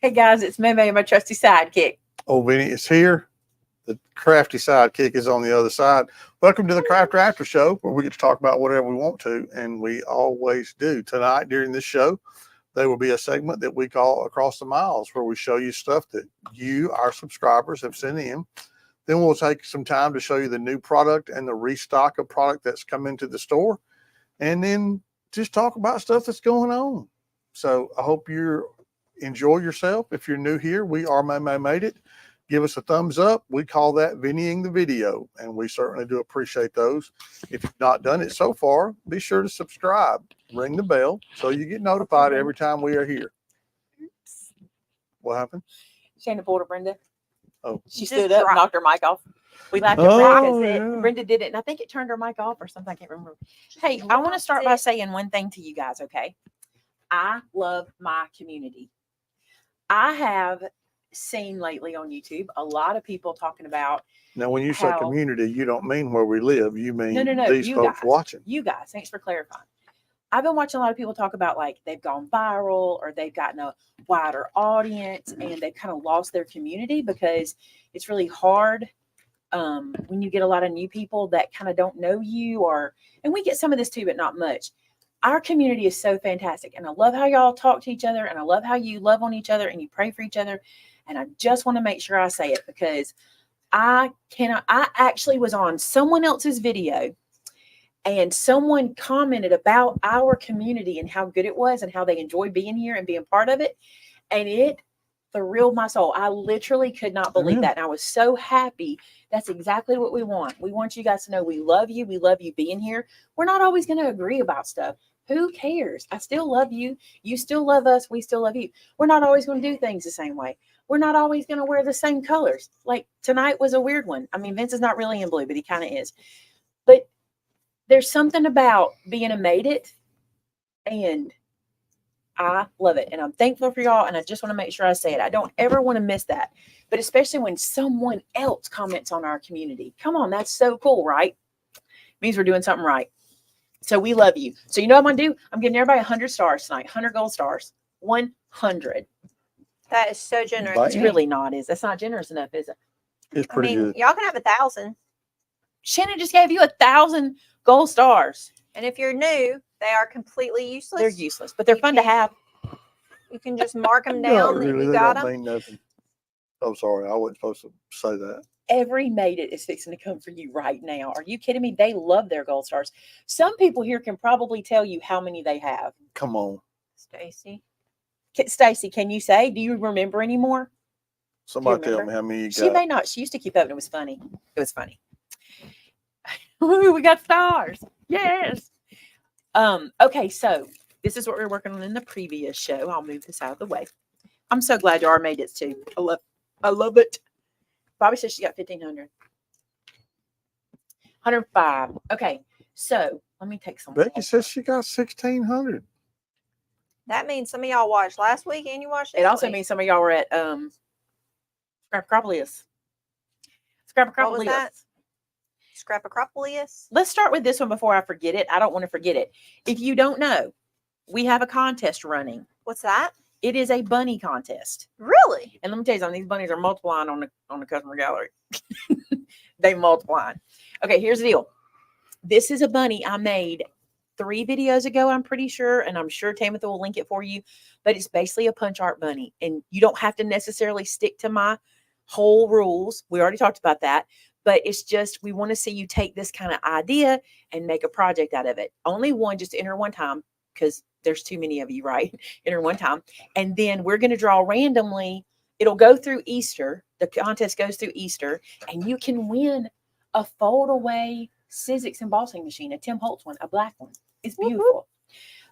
Hey guys, it's Maymay, my trusty sidekick. Oh, Vinny is here. The crafty sidekick is on the other side. Welcome to the Crafter After Show, where we get to talk about whatever we want to, and we always do. Tonight, during this show, there will be a segment that we call Across the Miles, where we show you stuff that you, our subscribers, have sent in. Then we'll take some time to show you the new product and the restock of product that's come into the store, and then just talk about stuff that's going on. So I hope you enjoy yourself. If you're new here, we are Maymay Made It. Give us a thumbs up. We call that Vinnying the video, and we certainly do appreciate those. If you've not done it so far, be sure to subscribe, ring the bell, so you get notified every time we are here. What happened? Shana pulled her Brenda. Oh, she stood up and knocked her mic off. We laughed at Brenda because Brenda did it, and I think it turned her mic off or something. I can't remember. Hey, I want to start by saying one thing to you guys, okay? I love my community. I have seen lately on YouTube a lot of people talking about. Now, when you say community, you don't mean where we live. You mean these folks watching. You guys, thanks for clarifying. I've been watching a lot of people talk about like they've gone viral or they've gotten a wider audience and they've kind of lost their community because it's really hard when you get a lot of new people that kind of don't know you and we get some of this too, but not much. Our community is so fantastic. And I love how y'all talk to each other. And I love how you love on each other and you pray for each other. And I just want to make sure I say it because I actually was on someone else's video and someone commented about our community and how good it was and how they enjoy being here and being part of it. And it thrilled my soul. I literally could not believe that. And I was so happy. That's exactly what we want. We want you guys to know we love you. We love you being here. We're not always going to agree about stuff. Who cares? I still love you. You still love us. We still love you. We're not always going to do things the same way. We're not always going to wear the same colors. Like tonight was a weird one. I mean, Vince is not really in blue, but he kind of is. But there's something about being a made it, and I love it. And I'm thankful for y'all, and I just want to make sure I say it. I don't ever want to miss that. But especially when someone else comments on our community. Come on, that's so cool, right? Means we're doing something right. So we love you. So you know what I'm going to do? I'm giving everybody 100 stars tonight. 100 gold stars. 100. That is so generous. It's really not, is that's not generous enough, is it? It's pretty good. Y'all can have 1,000. Shannon just gave you 1,000 gold stars. And if you're new, they are completely useless. They're useless, but they're fun to have. You can just mark them down that you got them. Mean nothing. I'm sorry, I wasn't supposed to say that. Every made it is fixing to come for you right now. Are you kidding me? They love their gold stars. Some people here can probably tell you how many they have. Come on. Stacy, can you say? Do you remember anymore? Somebody tell me how many you got. She may not. She used to keep up and it was funny. It was funny. Ooh, we got stars. Yes. Okay, so this is what we were working on in the previous show. I'll move this out of the way. I'm so glad y'all made it too. I love it. Bobby says she got 1,500. 105. Okay, so let me take some. Becky says she got 1,600. That means some of y'all watched last week and you watched this It also week. means some of y'all were at Scrapacropolis. What was that? Scrapacropolis? Let's start with this one before I forget it. I don't want to forget it. If you don't know, we have a contest running. What's that? It is a bunny contest. Really? And let me tell you something. These bunnies are multiplying on the customer gallery. They multiplying. Okay, here's the deal. This is a bunny I made 3 videos ago, I'm pretty sure. And I'm sure Tamitha will link it for you. But it's basically a punch art bunny. And you don't have to necessarily stick to my whole rules. We already talked about that. But it's just, we want to see you take this kind of idea and make a project out of it. Only one, just enter one time, because there's too many of you, right? Enter one time. And then we're going to draw randomly. It'll go through Easter. The contest goes through Easter. And you can win a Foldaway Sizzix embossing machine, a Tim Holtz one, a black one. It's beautiful.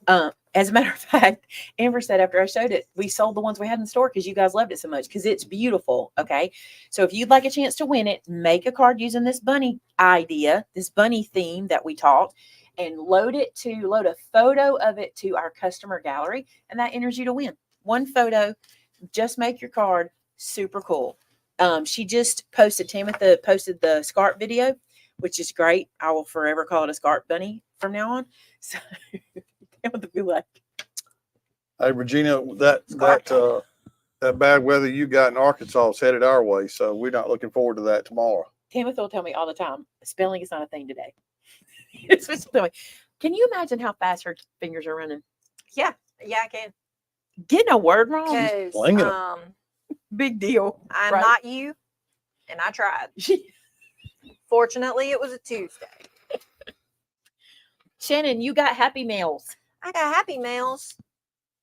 As a matter of fact, Amber said after I showed it, we sold the ones we had in the store because you guys loved it so much, because it's beautiful. Okay. So if you'd like a chance to win it, make a card using this bunny idea, this bunny theme that we talked, and load a photo of it to our customer gallery. And that enters you to win. One photo, just make your card. Super cool. She just posted, Tamitha posted the scarf video, which is great. I will forever call it a scarf bunny from now on. So Tamitha be like, hey, Regina, that that bad weather you got in Arkansas is headed our way, so we're not looking forward to that tomorrow. Timothy will tell me all the time, spelling is not a thing today. It's what she'll tell me. Can you imagine how fast her fingers are running? Yeah, I can. Getting a word wrong, Because flinging 'em. big deal. I'm right? not you, and I tried. Fortunately, it was a Tuesday. Shannon, you got Happy Meals. I got Happy Meals.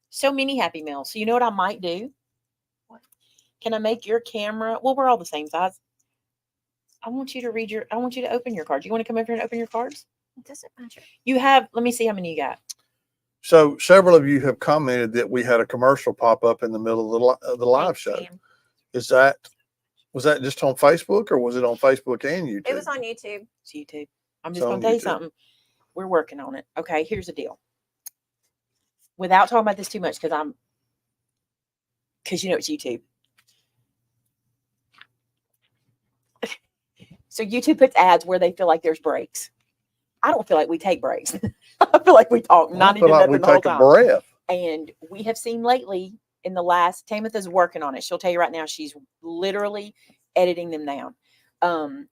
So many Happy Meals. So you know what I might do? What? Can I make your camera? Well, we're all the same size. I want you to open your cards. You want to come over here and open your cards? It doesn't matter. You have, let me see how many you got. So several of you have commented that we had a commercial pop up in the middle of the live Thanks, show. Sam. Was that just on Facebook or was it on Facebook and YouTube? It was on YouTube. It's YouTube. I'm just It's going on to tell you YouTube. something. We're working on it. Okay, here's the deal. Without talking about this too much, because you know it's YouTube. So YouTube puts ads where they feel like there's breaks. I don't feel like we take breaks. I feel like we talk I 90 feel to like we nothing the whole take a time. breath. And we have seen lately in the last, Tamitha's working on it. She'll tell you right now, she's literally editing them down.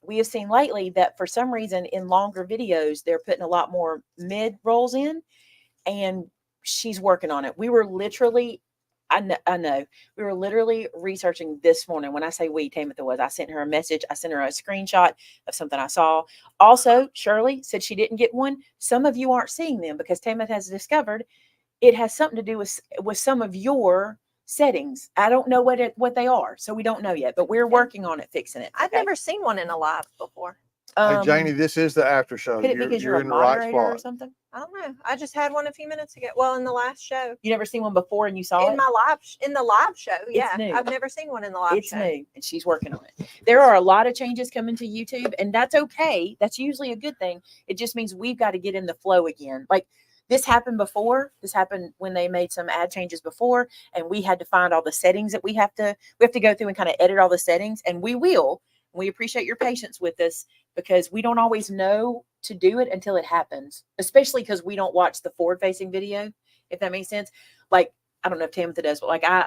We have seen lately that for some reason in longer videos, they're putting a lot more mid rolls in, and she's working on it. We were literally, I know, we were literally researching this morning. When I say we, Tamitha was, I sent her a message. I sent her a screenshot of something I saw. Also, Shirley said she didn't get one. Some of you aren't seeing them because Tamitha has discovered it has something to do with some of your settings. I don't know what they are, so we don't know yet, but we're working on it, fixing it. I've okay? never seen one in a live before. Hey, Janie, this is the after show. Could it be because you're a in the right moderator or spot. something? I don't know. I just had one a few minutes ago. Well, in the last show. You never seen one before and you saw In it? the live show. Yeah. new. I've never seen one in the live It's show. new, and she's working on it. There are a lot of changes coming to YouTube, and that's okay. That's usually a good thing. It just means we've got to get in the flow again. Like this happened before. This happened when they made some ad changes before, and we had to find all the settings that we have to go through and kind of edit all the settings, and we will. We appreciate your patience with us because we don't always know to do it until it happens, especially because we don't watch the forward-facing video, if that makes sense. Like, I don't know if Tamitha does, but like I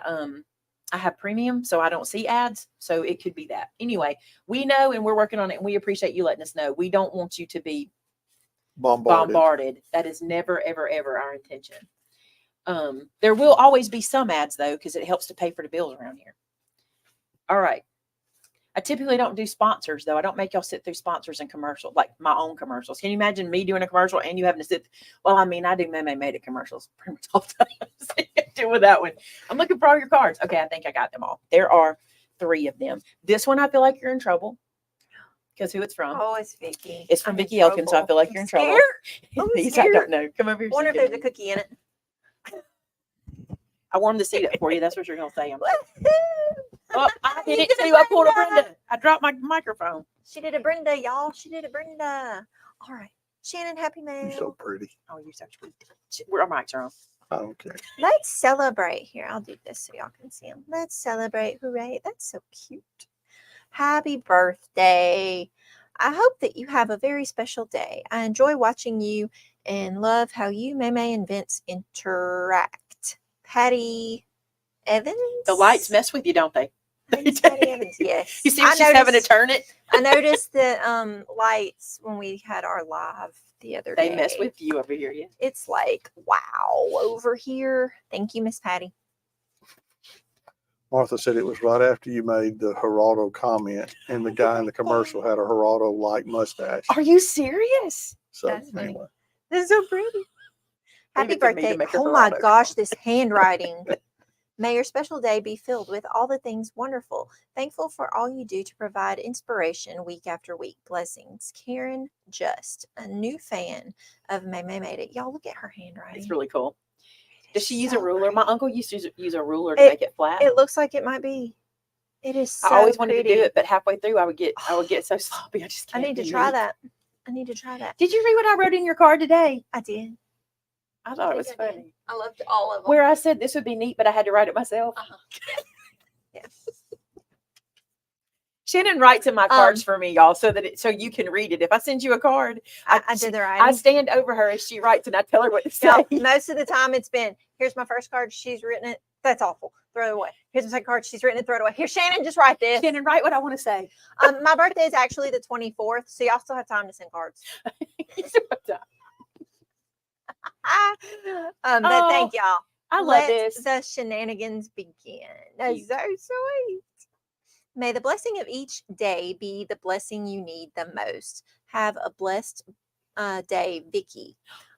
have premium, so I don't see ads. So it could be that. Anyway, we know and we're working on it, and we appreciate you letting us know. We don't want you to be bombarded. That is never, ever, ever our intention. There will always be some ads though, because it helps to pay for the bills around here. All right. I typically don't do sponsors though. I don't make y'all sit through sponsors and commercials, like my own commercials. Can you imagine me doing a commercial and you having to sit? Well, I mean, I do Maymay made it commercials pretty much all the time. So you have to deal with that one. I'm looking for all your cards. Okay, I think I got them all. There are 3 of them. This one, I feel like you're in trouble because who it's from. Oh, it's Vicky. It's from I'm in Vicky Elkin, so I trouble. feel like I'm you're in trouble. scared. I'm These I scared. don't know. Come over here. I wonder so if you there's a can- cookie in it. I warmed the seat up for you. That's what you're gonna say. Woohoo! Oh, I did it You did too. I pulled a Brenda. Brenda. I dropped my microphone. She did a Brenda, y'all. She did a Brenda. All right. Shannon, happy You're mail. so pretty. Oh, you're so sweet. Our mics are on. I don't care. Let's celebrate. Here, I'll do this so y'all can see them. Let's celebrate. Hooray. That's so cute. Happy birthday. I hope that you have a very special day. I enjoy watching you and love how you, Maymay, and Vince interact. Patty Evans? The lights mess with you, don't they? Thanks, Patty Evans. Yes. You see, she's having to turn it. I noticed the lights when we had our live the other day. They mess with you over here, yeah. It's like, wow, over here. Thank you, Miss Patty. Martha said it was right after you made the Geraldo comment, and the guy in the commercial had a Geraldo-like mustache. Are you serious? So That's funny. anyway, This is so pretty. Happy it took me to birthday. make a Oh my Geraldo gosh, comment. this handwriting. May your special day be filled with all the things wonderful. Thankful for all you do to provide inspiration week after week. Blessings. Karen Just, a new fan of Maymay Made It. Y'all look at her handwriting. It's really cool. It Does is she use so a ruler? pretty. My uncle used to use a ruler to It- make it flat. It looks like it might be. It is so I always wanted pretty. to do it, but halfway through I would get so sloppy. I just I can't need to do try it. that. I need to try that. Did you read what I wrote in your card today? I did. I thought it was think I did. funny. I loved all of them. Where I said this would be neat, but I had to write it myself. Yeah. Shannon writes in my cards for me, y'all, so so you can read it. If I send you a card, I did the I writing. stand over her as she writes and I tell her what to say. Y'all, most of the time it's been, here's my first card. She's written it. That's awful. Throw it away. Here's my card. She's written it. Throw it away. Here, Shannon, just write this. Shannon, write what I want to say. My birthday is actually the 24th, so y'all still have time to send cards. But thank y'all. I love Let this. the shenanigans begin. That's so sweet. May the blessing of each day be the blessing you need the most. Have a blessed day, Vicky.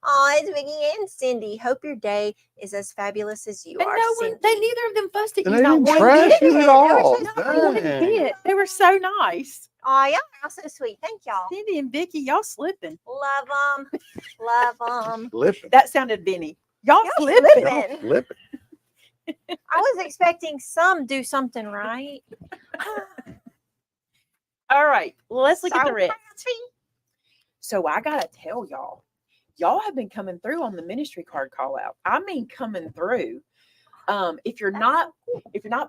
Oh, it's Vicky and Cindy. Hope your day is as fabulous as you And are. no one, Cindy. they neither of them fussed at And you. they Not didn't one trash bit. you at They were all. so Not one Dang. bit. They were so nice. Oh, y'all are so sweet. Thank y'all. Cindy and Vicky, y'all slipping. Love them. Love them. Flipping. That sounded Benny. Y'all Y'all slipping. slipping. Y'all flipping. I was expecting some do something right. All right, well, let's look at the So rest. fancy. So I gotta tell y'all have been coming through on the ministry card call out. I mean, coming through. If you're not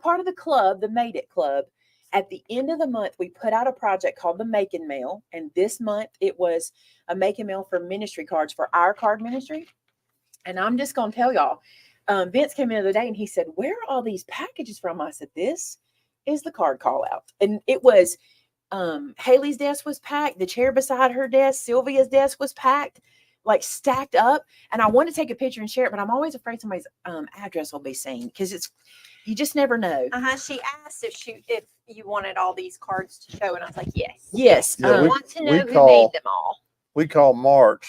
part of the club, the Made It Club, at the end of the month we put out a project called the Make and Mail, and this month it was a Make and Mail for ministry cards for our card ministry. And I'm just gonna tell y'all, Vince came in the other day and he said, "Where are all these packages from?" I said, "This is the card call out," and it was. Haley's desk was packed. The chair beside her desk, Sylvia's desk was packed, like stacked up. And I want to take a picture and share it, but I'm always afraid somebody's address will be seen because you just never know. She asked if you wanted all these cards to show, and I was like, yes. Yes. Yeah, I we- want to we know who call- made them all. We call March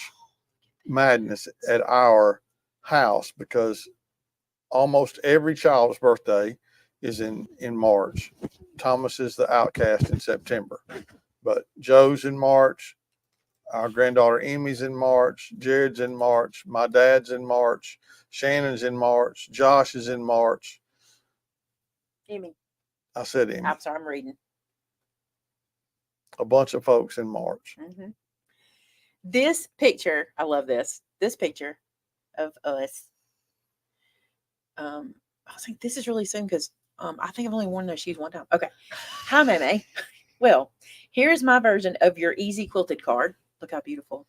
Madness at our house because almost every child's birthday is in March. Thomas is the outcast in September, but Joe's in March. Our granddaughter Emmy's in March. Jared's in March. My dad's in March. Shannon's in March. Josh is in March. Emmy. I said Emmy. I'm sorry, I'm reading. A bunch of folks in March. Mm-hmm. This picture, I love this. This picture of us. I was like, this is really soon because I think I've only worn those shoes one time. Okay. Hi, Maymay. Well, here's my version of your easy quilted card. Look how beautiful.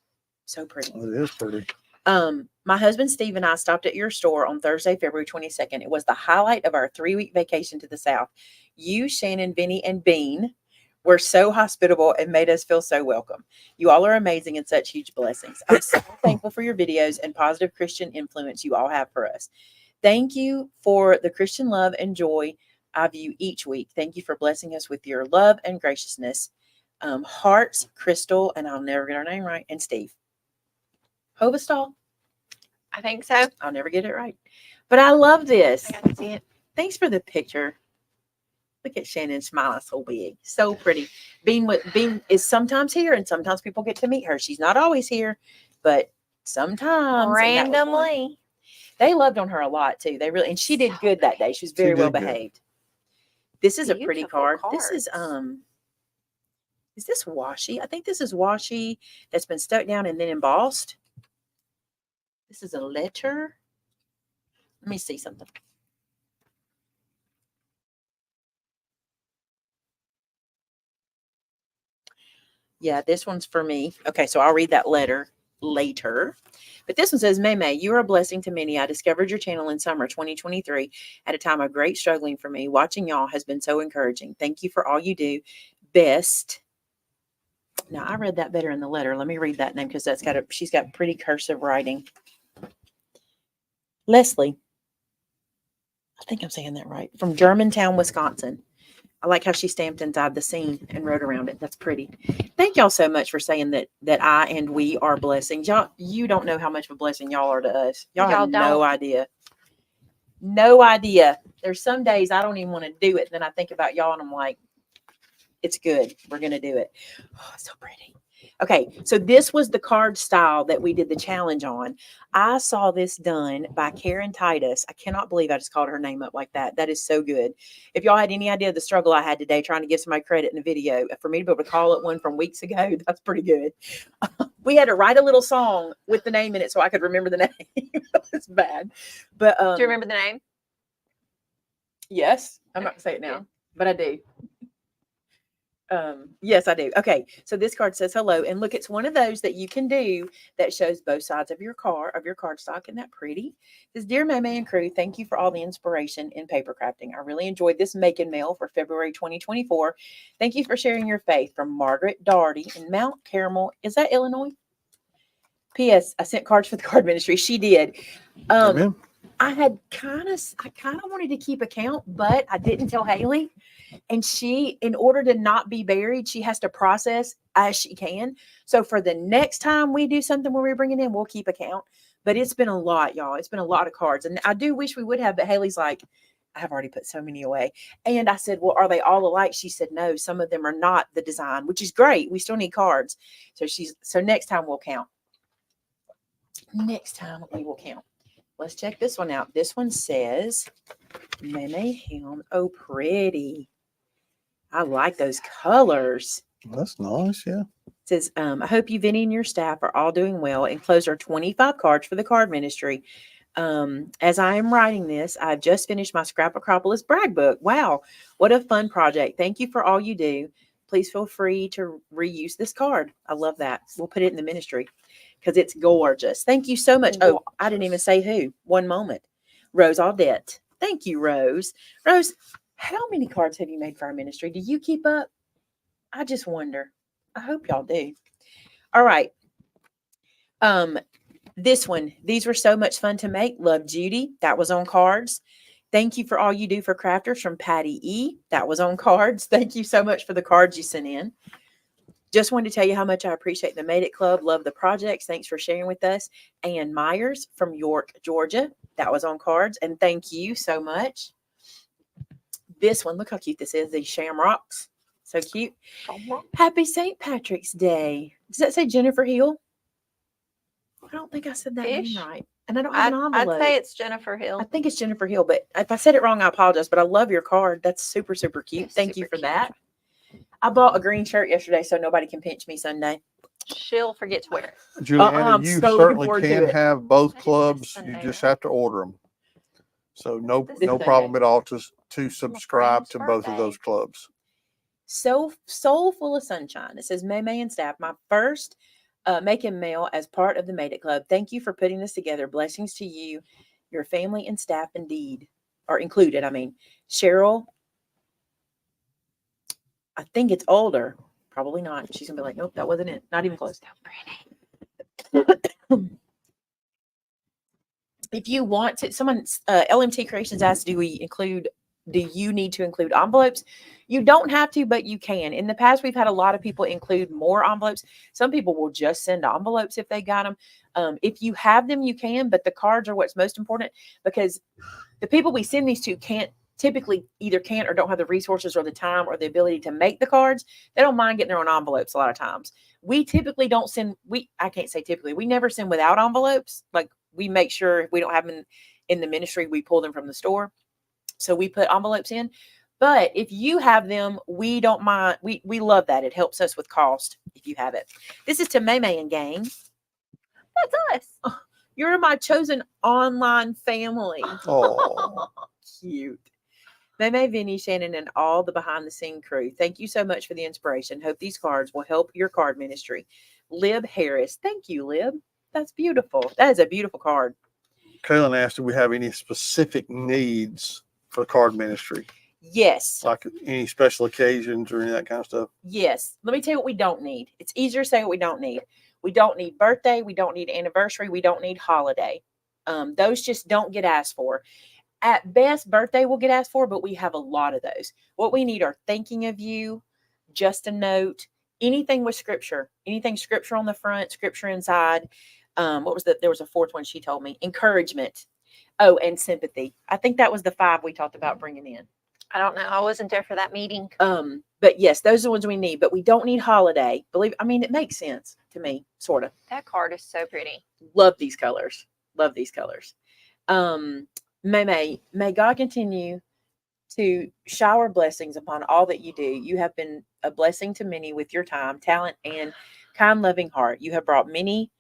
So pretty. Oh, it is pretty. My husband Steve and I stopped at your store on Thursday, February 22nd. It was the highlight of our 3-week vacation to the South. You, Shannon, Vinny, and Bean were so hospitable and made us feel so welcome. You all are amazing and such huge blessings. I'm so thankful for your videos and positive Christian influence you all have for us. Thank you for the Christian love and joy I view each week. Thank you for blessing us with your love and graciousness. Hearts, Crystal, and I'll never get her name right, and Steve. Hovestall? I think so. I'll never get it right. But I love this. I got to see it. Thanks for the picture. Look at Shannon smiling so big. So pretty. Bean is sometimes here and sometimes people get to meet her. She's not always here, but sometimes. and that was one. Randomly. They loved on her a lot too. They really, and she did good that day. She was very did well good. behaved. This is a pretty Beautiful card. This is this washi? I think this is washi that's been stuck down and then embossed. This is a letter. Let me see something. Yeah, this one's for me. Okay, so I'll read that letter later. But this one says, Maymay, you are a blessing to many. I discovered your channel in summer 2023 at a time of great struggling for me. Watching y'all has been so encouraging. Thank you for all you do. Best. Now, I read that better in the letter. Let me read that name because she's got pretty cursive writing. Leslie. I think I'm saying that right. From Germantown, Wisconsin. I like how she stamped inside the scene and wrote around it. That's pretty. Thank y'all so much for saying that I and we are blessings. Y'all, you don't know how much of a blessing y'all are to us. Y'all have no don't. idea. No idea. There's some days I don't even want to do it. Then I think about y'all and I'm like, it's good. We're going to do it. Oh, so pretty. Okay, so this was the card style that we did the challenge on. I saw this done by Karen Titus. I cannot believe I just called her name up like that. That is so good. If y'all had any idea of the struggle I had today trying to give somebody credit in the video, for me to be able to call it one from weeks ago, that's pretty good. We had to write a little song with the name in it so I could remember the name. It's bad. But Do you remember the name? yes, I'm not going to say it now, but I do. Yes, I do. Okay, so this card says hello, and look, it's one of those that you can do that shows both sides of your cardstock. Isn't that pretty? It says, Dear Maymay and crew, thank you for all the inspiration in paper crafting. I really enjoyed this make and mail for February 2024. Thank you for sharing your faith. From Margaret Doherty in Mount Carmel. Is that Illinois? P.S. I sent cards for the card ministry. She did. Amen. I kind of wanted to keep account, but I didn't tell Haley. And she, in order to not be buried, she has to process as she can. So for the next time we do something where we bring it in, we'll keep account. But it's been a lot, y'all. It's been a lot of cards. And I do wish we would have, but Haley's like, I've already put so many away. And I said, well, are they all alike? She said, no, some of them are not the design, which is great. We still need cards. So next time we'll count. Next time we will count. Let's check this one out. This one says, Maymay Helm. Oh, pretty. I like those colors. That's nice. Yeah. It says, I hope you, Vinny, and your staff are all doing well. Enclosed are 25 cards for the card ministry. As I am writing this, I've just finished my Scrap Acropolis brag book. Wow, what a fun project. Thank you for all you do. Please feel free to reuse this card. I love that. We'll put it in the ministry because it's gorgeous. Thank you so much. Oh, I didn't even say who. One moment. Rose Audette. Thank you, Rose. Rose, how many cards have you made for our ministry? Do you keep up? I just wonder. I hope y'all do. All right. This one, these were so much fun to make. Love, Judy. That was on cards. Thank you for all you do for crafters from Patty E. That was on cards. Thank you so much for the cards you sent in. Just wanted to tell you how much I appreciate the Made It Club. Love the projects. Thanks for sharing with us. Ann Myers from York, Georgia. That was on cards. And thank you so much. This one, look how cute this is. These shamrocks. So cute. Happy St. Patrick's Day. Does that say Jennifer Hill? I don't think I said that name right. And I don't have an envelope. I'd say it's Jennifer Hill. I think it's Jennifer Hill, but if I said it wrong, I apologize. But I love your card. That's super, super cute. It's Thank you super for cute. that. I bought a green shirt yesterday so nobody can pinch me Sunday. She'll forget to wear it. Juliana, I'm you so looking certainly forward to can it. have both That is clubs. this You Sunday, just right? have to order them. So no This Sunday. problem at all to subscribe friend's to both of those birthday. clubs. So soul full of sunshine. It says Maymay and staff, my first make and mail as part of the Made It Club. Thank you for putting this together. Blessings to you, your family and staff indeed, or included. I mean, Cheryl, I think it's older. Probably not. She's gonna be like, nope, that wasn't it. Not even close. If you want to, someone, LMT Creations asked, do you need to include envelopes? You don't have to, but you can. In the past, we've had a lot of people include more envelopes. Some people will just send envelopes if they got them. If you have them, you can, but the cards are what's most important because the people we send these to typically either can't or don't have the resources or the time or the ability to make the cards. They don't mind getting their own envelopes a lot of times. We typically don't send, I can't say typically, we never send without envelopes. Like we make sure if we don't have them in the ministry, we pull them from the store. So we put envelopes in. But if you have them, we don't mind. We love that. It helps us with cost if you have it. This is to Maymay and gang. That's us. You're my chosen online family. Oh, Cute. Maymay, Vinny, Shannon, and all the behind-the-scene crew. Thank you so much for the inspiration. Hope these cards will help your card ministry. Lib Harris. Thank you, Lib. That's beautiful. That is a beautiful card. Kaylin asked, do we have any specific needs for card ministry? Yes. Like any special occasions or any of that kind of stuff? Yes. Let me tell you what we don't need. It's easier to say what we don't need. We don't need birthday. We don't need anniversary. We don't need holiday. Those just don't get asked for. At best, birthday will get asked for, but we have a lot of those. What we need are thinking of you, just a note, anything with scripture, anything scripture on the front, scripture inside. There was a fourth one she told me. Encouragement. Oh, and sympathy. I think that was the 5 we talked about bringing in. I don't know. I wasn't there for that meeting. But yes, those are the ones we need, but we don't need holiday. It makes sense to me, sort of. That card is so pretty. Love these colors. Love these colors. Maymay, may God continue to shower blessings upon all that you do. You have been a blessing to many with your time, talent, and kind, loving heart. You have brought many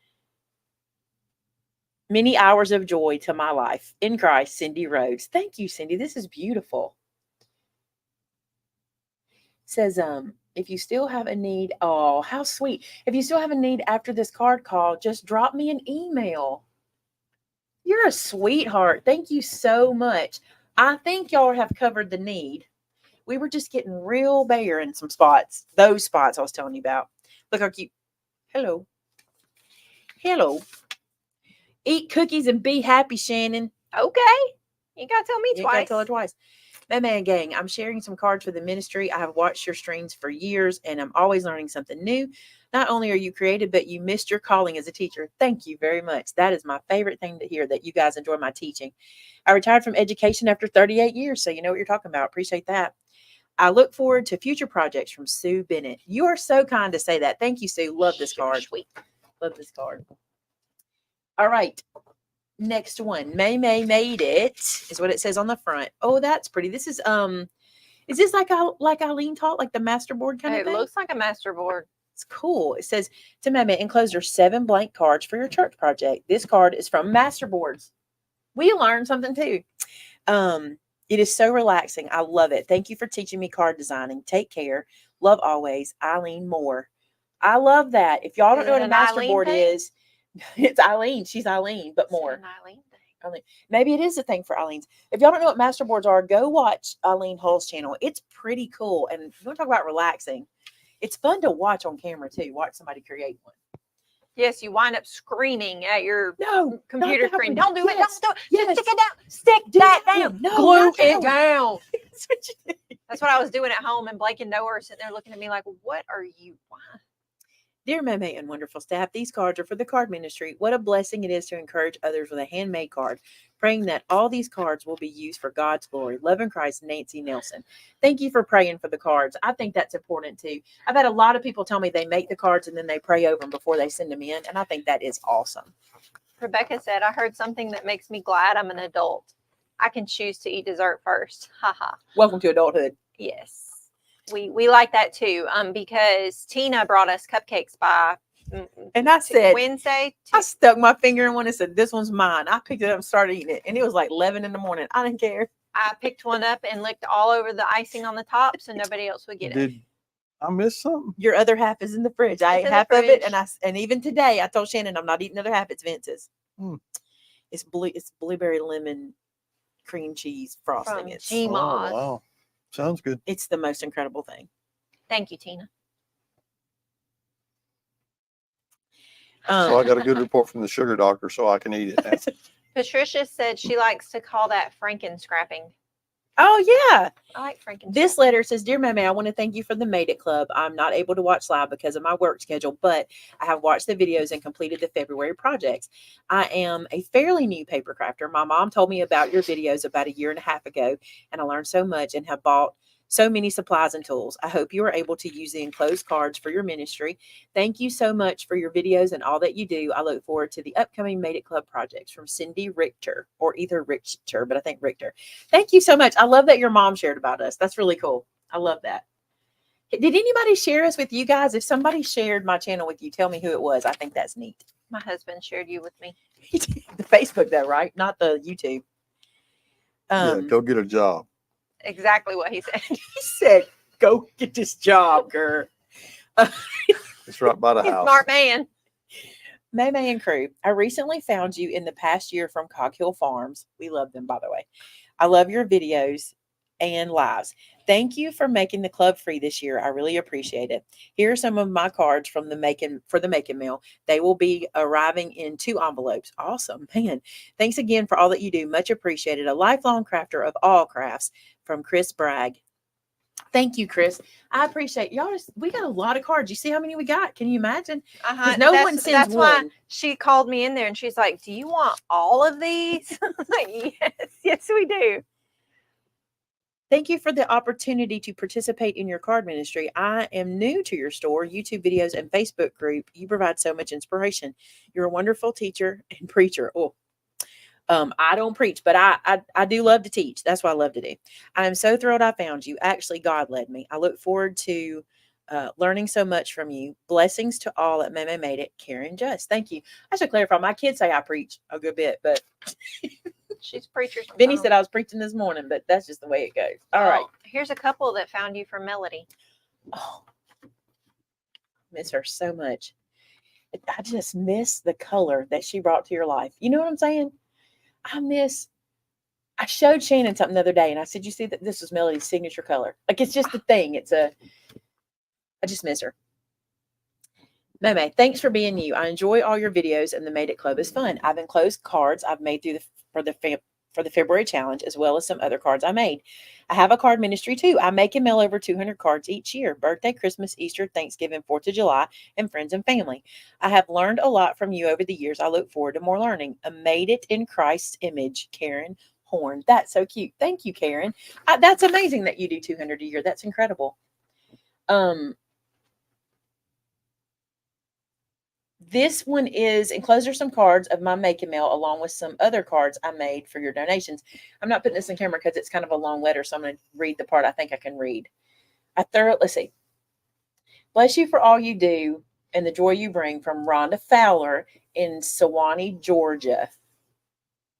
hours of joy to my life. In Christ, Cindy Rhodes. Thank you, Cindy. This is beautiful. Says, if you still have a need, oh, how sweet. If you still have a need after this card call, just drop me an email. You're a sweetheart. Thank you so much. I think y'all have covered the need. We were just getting real bare in some spots. Those spots I was telling you about. Look how cute. Hello. Hello. Eat cookies and be happy, Shannon. Okay. You got to tell me You gotta twice. tell her twice. Maymay and gang, I'm sharing some cards for the ministry. I have watched your streams for years and I'm always learning something new. Not only are you creative, but you missed your calling as a teacher. Thank you very much. That is my favorite thing to hear, that you guys enjoy my teaching. I retired from education after 38 years, so you know what you're talking about. Appreciate that. I look forward to future projects from Sue Bennett. You are so kind to say that. Thank you, Sue. Love this card. Sweet. Love this card. All right. Next one. Maymay made it, is what it says on the front. Oh, that's pretty. This is this like Eileen taught, like the masterboard kind of It thing? looks like a master board. It's cool. It says, to Maymay, enclosed are 7 blank cards for your church project. This card is from Masterboards. We learned something too. It is so relaxing. I love it. Thank you for teaching me card designing. Take care. Love always, Eileen Moore. I love that. If y'all don't Is know it what a an Eileen masterboard thing? is, it's Eileen. She's Eileen, but It's more. an Eileen thing. Eileen. Maybe it is a thing for Eileen's. If y'all don't know what masterboards are, go watch Eileen Hull's channel. It's pretty cool. And you want to talk about relaxing. It's fun to watch on camera too. Watch somebody create one. Yes, you wind up screaming at your No, computer not that screen. one. Don't do it. Yes, Don't do it. yes. Just stick it down. Stick Do that that down. one. No, Glue not that it one. down. That's what you do. That's what I was doing at home, and Blake and Noah are sitting there looking at me like, "What are you?" Why? Dear Maymay and wonderful staff, these cards are for the card ministry. What a blessing it is to encourage others with a handmade card. Praying that all these cards will be used for God's glory. Love in Christ, Nancy Nelson. Thank you for praying for the cards. I think that's important too. I've had a lot of people tell me they make the cards and then they pray over them before they send them in. And I think that is awesome. Rebecca said, "I heard something that makes me glad I'm an adult. I can choose to eat dessert first." Haha. Welcome to adulthood. Yes. We like that too. Because Tina brought us cupcakes by And I said, Wednesday. I stuck my finger in one and said, this one's mine. I picked it up and started eating it. And it was like 11 in the morning. I didn't care. I picked one up and licked all over the icing on the top so nobody else would get it. Did I miss something? Your other half is in the fridge. I It's ate in the half of it. fridge. And even today I told Shannon I'm not eating the other half. It's Vince's. Hmm. It's blueberry lemon cream cheese frosting. From It's G- Oh, Moz. wow. Sounds good. it's the most incredible thing. Thank you, Tina. So I got a good report from the sugar doctor, so I can eat it now. Patricia said she likes to call that Franken-scrapping. Oh yeah. I like Franken. This letter says, Dear Maymay, I want to thank you for the Made It Club. I'm not able to watch live because of my work schedule, but I have watched the videos and completed the February projects. I am a fairly new paper crafter. My mom told me about your videos about a year and a half ago, and I learned so much and have bought so many supplies and tools. I hope you are able to use the enclosed cards for your ministry. Thank you so much for your videos and all that you do. I look forward to the upcoming Made It Club projects. From Cindy Richter, or either Richter, but I think Richter. Thank you so much. I love that your mom shared about us. That's really cool. I love that. Did anybody share us with you guys? If somebody shared my channel with you, tell me who it was. I think that's neat. My husband shared you with me. The Facebook though, right? Not the YouTube. Yeah, go get a job. Exactly what he said. He said, go get this job, girl. It's right by the He's a house. smart man. Maymay and crew, I recently found you in the past year from Coghill Farms. We love them, by the way. I love your videos and lives. Thank you for making the club free this year. I really appreciate it. Here are some of my cards from the making mail. They will be arriving in 2 envelopes. Awesome, man. Thanks again for all that you do. Much appreciated. A lifelong crafter of all crafts, from Chris Bragg. Thank you, Chris. I appreciate y'all. We got a lot of cards. You see how many we got? Can you imagine? Uh-huh. No one sends That's why one. she called me in there and she's like, "Do you want all of these?" I was like, yes, we do. Thank you for the opportunity to participate in your card ministry. I am new to your store, YouTube videos, and Facebook group. You provide so much inspiration. You're a wonderful teacher and preacher. Oh, I don't preach, but I do love to teach. That's what I love to do. I am so thrilled I found you. Actually, God led me. I look forward to learning so much from you. Blessings to all at Maymay Made It. Karen Just. Thank you. I should clarify. My kids say I preach a good bit, but She's a preacher. Benny said I was preaching this morning, but that's just the way it goes. All right. Here's a couple that found you from Melody. Oh, miss her so much. I just miss the color that she brought to your life. You know what I'm saying? I showed Shannon something the other day and I said, you see that this was Melody's signature color. Like it's just a thing. I just miss her. Maymay, thanks for being you. I enjoy all your videos and the Made It Club is fun. I've enclosed cards I've made for the February challenge, as well as some other cards I made. I have a card ministry too. I make and mail over 200 cards each year: birthday, Christmas, Easter, Thanksgiving, 4th of July, and friends and family. I have learned a lot from you over the years. I look forward to more learning. I made it in Christ's image, Karen Horn. That's so cute. Thank you, Karen. That's amazing that you do 200 a year. That's incredible. This one is enclosed are some cards of my make and mail, along with some other cards I made for your donations. I'm not putting this in camera because it's kind of a long letter, so I'm going to read the part I think I can read. Let's see. Bless you for all you do and the joy you bring, from Rhonda Fowler in Sewanee, Georgia.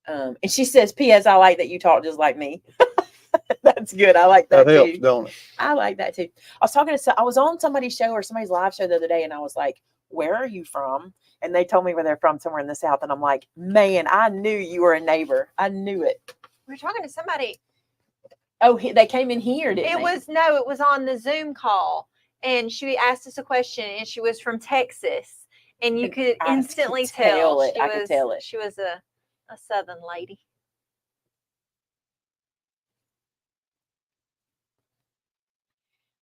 And she says, P.S. I like that you talk just like me. That's good. I like that, That helps, too. don't it? I like that too. I was on somebody's show or somebody's live show the other day, and I was like, where are you from? And they told me where they're from, somewhere in the South. And I'm like, man, I knew you were a neighbor. I knew it. We were talking to somebody. Oh, they came in here, didn't they? It was on the Zoom call. And she asked us a question, and she was from Texas. And you could instantly tell. I could tell it. She was a Southern lady.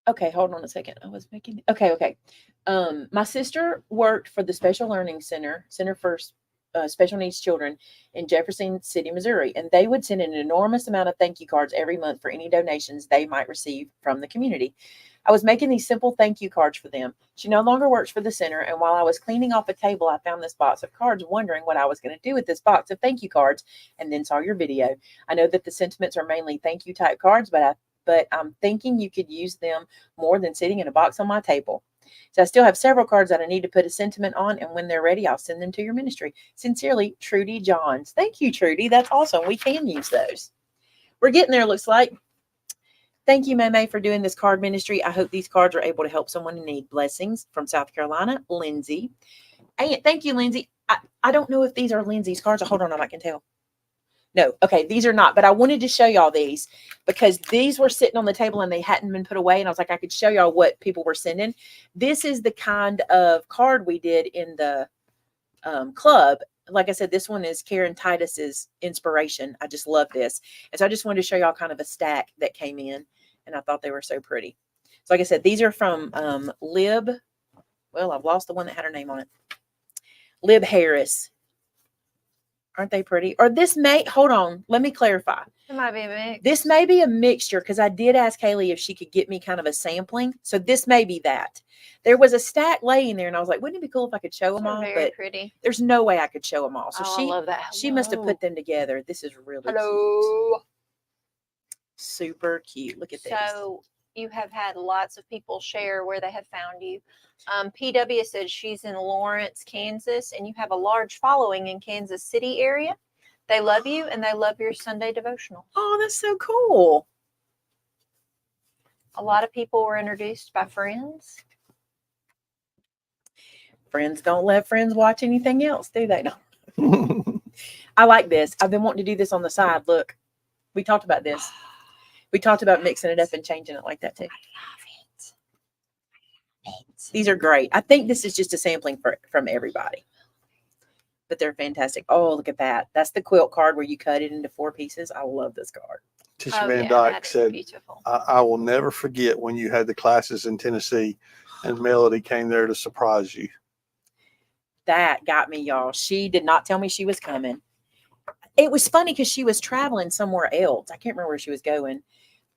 Okay, hold on a second. Okay. My sister worked for the Special Learning Center for Special Needs Children in Jefferson City, Missouri, and they would send an enormous amount of thank you cards every month for any donations they might receive from the community. I was making these simple thank you cards for them. She no longer works for the center, and while I was cleaning off a table, I found this box of cards, wondering what I was going to do with this box of thank you cards, and then saw your video. I know that the sentiments are mainly thank you type cards, but I'm thinking you could use them more than sitting in a box on my table. So I still have several cards that I need to put a sentiment on, and when they're ready, I'll send them to your ministry. Sincerely, Trudy Johns. Thank you, Trudy. That's awesome. We can use those. We're getting there, looks like. Thank you, Maymay, for doing this card ministry. I hope these cards are able to help someone in need. Blessings from South Carolina, Lindsay. And thank you, Lindsay. I don't know if these are Lindsay's cards. Hold on, I can tell. No, okay, these are not, but I wanted to show y'all these because these were sitting on the table and they hadn't been put away, and I was like, I could show y'all what people were sending. This is the kind of card we did in the club. Like I said, this one is Karen Titus's inspiration. I just love this. And so I just wanted to show y'all kind of a stack that came in, and I thought they were so pretty. So like I said, these are from Lib. Well, I've lost the one that had her name on it. Lib Harris. Aren't they pretty? Or this may, hold on, let me clarify. It might be a mix. This may be a mixture because I did ask Haley if she could get me kind of a sampling. So this may be that. There was a stack laying there and I was like, wouldn't it be cool if I could show them all? Very but pretty. There's no way I could show them all. So I love that. she must have put them together. This is really Hello. cute. Super cute. Look at this. So you have had lots of people share where they have found you. PW said she's in Lawrence, Kansas, and you have a large following in Kansas City area. They love you and they love your Sunday devotional. Oh, that's so cool. A lot of people were introduced by friends. Friends don't let friends watch anything else, do they? No. I like this. I've been wanting to do this on the side. Look, we talked about this. We talked about mixing it up and changing it like that too. These are great. I think this is just a sampling from everybody. But they're fantastic. Oh, look at that. That's the quilt card where you cut it into 4 pieces. I love this card. Tisha Van Dyke said, I will never forget when you had the classes in Tennessee and Melody came there to surprise you. That got me, y'all. She did not tell me she was coming. It was funny because she was traveling somewhere else. I can't remember where she was going.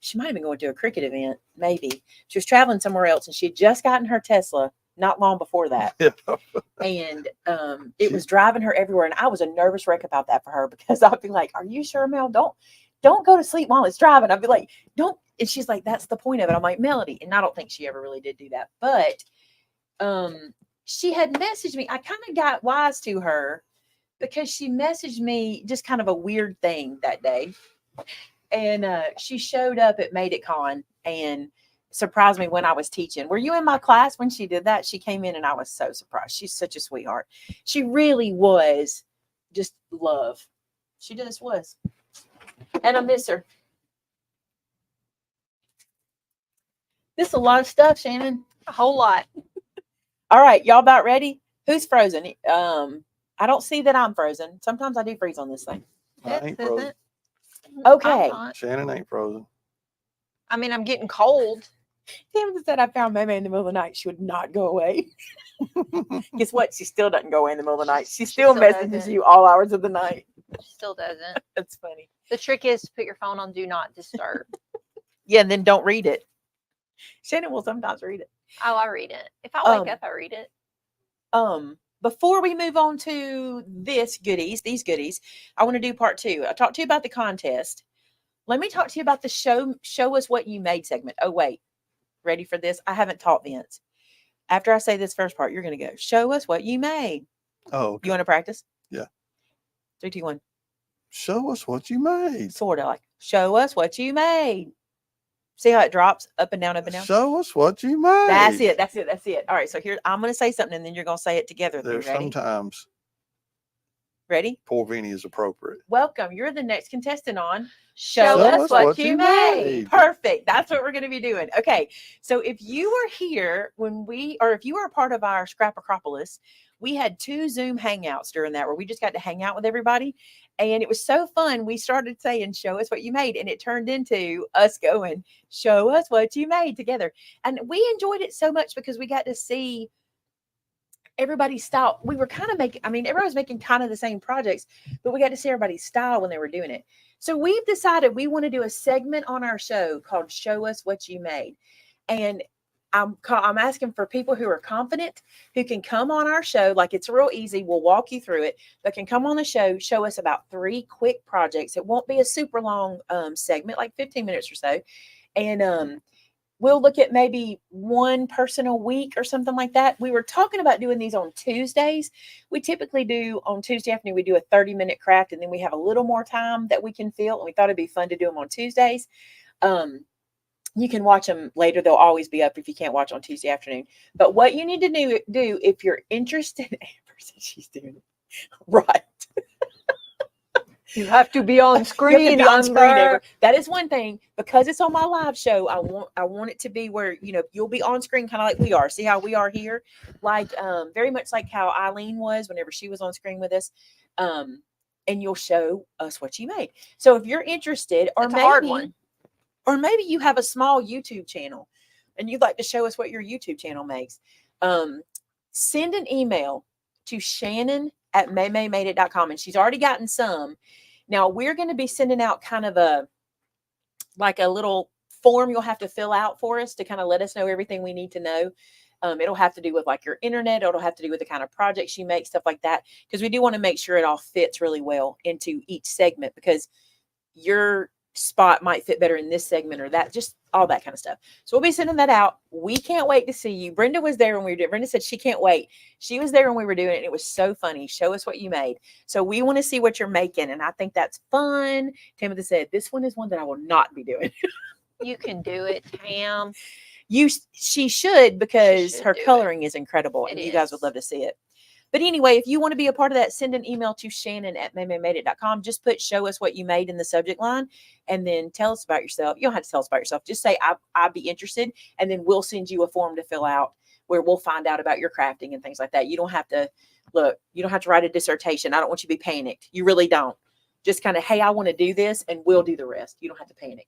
She might have been going to a cricket event, maybe. She was traveling somewhere else, and she had just gotten her Tesla not long before that. Yeah. And it was driving her everywhere. And I was a nervous wreck about that for her because I'd be like, are you sure, Mel? Don't go to sleep while it's driving. I'd be like, don't. And she's like, that's the point of it. I'm like, Melody. And I don't think she ever really did do that. But she had messaged me. I kind of got wise to her because she messaged me just kind of a weird thing that day. And she showed up at Made It Con, and surprised me when I was teaching. Were you in my class when she did that? She came in and I was so surprised. She's such a sweetheart. She really was just love. She just was. And I miss her. This is a lot of stuff, Shannon. A whole lot. All right, y'all about ready? Who's frozen? I don't see that I'm frozen. Sometimes I do freeze on this thing. I ain't frozen. Okay. Shannon ain't frozen. I mean, I'm getting cold. Tim said I found Maymay in the middle of the night. She would not go away. Guess what? She still doesn't go away in the middle of the night. She still messages doesn't. you all hours of the night. Still doesn't. That's funny. The trick is to put your phone on do not disturb. Yeah, and then don't read it. Shannon will sometimes read it. Oh, I read it. If I wake up, I read it. Before we move on to these goodies, I want to do part 2. I talked to you about the contest. Let me talk to you about the show us what you made segment. Oh, wait. Ready for this? I haven't taught Vince. After I say this first part, you're going to go, show us what you made. Oh, okay. You want to practice? Yeah. 3, 2, 1. Show us what you made. Sort of like, show us what you made. See how it drops up and down, up and down? Show us what you made. That's it. That's it. That's it. All right. So here, I'm going to say something and then you're going to say it together. There's Ready? sometimes Ready? poor Vinny is appropriate. Welcome. You're the next contestant on Show us what you made. Perfect. That's what we're going to be doing. Okay. So if you were here if you were a part of our Scrap Acropolis, we had 2 Zoom hangouts during that where we just got to hang out with everybody. And it was so fun. We started saying, show us what you made. And it turned into us going, show us what you made together. And we enjoyed it so much because we got to see everybody's style. We were kind of everybody was making kind of the same projects, but we got to see everybody's style when they were doing it. So we've decided we want to do a segment on our show called Show Us What You Made. And I'm asking for people who are confident, who can come on our show. Like, it's real easy. We'll walk you through it, but can come on the show, show us about 3 quick projects. It won't be a super long segment, like 15 minutes or so. And we'll look at maybe 1 person a week or something like that. We were talking about doing these on Tuesdays. We typically do on Tuesday afternoon, we do a 30-minute craft, and then we have a little more time that we can fill. And we thought it'd be fun to do them on Tuesdays. You can watch them later. They'll always be up if you can't watch on Tuesday afternoon. But what you need to do if you're interested, Amber said she's doing it right. You have to be on screen. You have to be on screen, Amber. That is one thing, because it's on my live show. I want it to be where, you'll be on screen kind of like we are. See how we are here? Like, very much like how Eileen was whenever she was on screen with us. And you'll show us what you made. So if you're interested, or It's a hard one. Or maybe you have a small YouTube channel and you'd like to show us what your YouTube channel makes, send an email to Shannon@maymaymadeit.com. And she's already gotten some. Now we're going to be sending out kind of a little form you'll have to fill out for us to kind of let us know everything we need to know. It'll have to do with like your internet. It'll have to do with the kind of projects you make, stuff like that. Because we do want to make sure it all fits really well into each segment, because your spot might fit better in this segment or that, just all that kind of stuff. So we'll be sending that out. We can't wait to see you. Brenda was there when we were doing it. Brenda said she can't wait. She was there when we were doing it, and it was so funny. Show us what you made. So we want to see what you're making, and I think that's fun. Timothy said, this one is one that I will not be doing. You can do it, Tam. She should, because She should her do coloring is incredible, and you guys would is. love to see it. But anyway, if you want to be a part of that, send an email to Shannon@maymaymadeit.com. Just put show us what you made in the subject line, and then tell us about yourself. You don't have to tell us about yourself. Just say, I'd be interested. And then we'll send you a form to fill out where we'll find out about your crafting and things like that. You don't have to write a dissertation. I don't want you to be panicked. You really don't. Just kind of, hey, I want to do this, and we'll do the rest. You don't have to panic.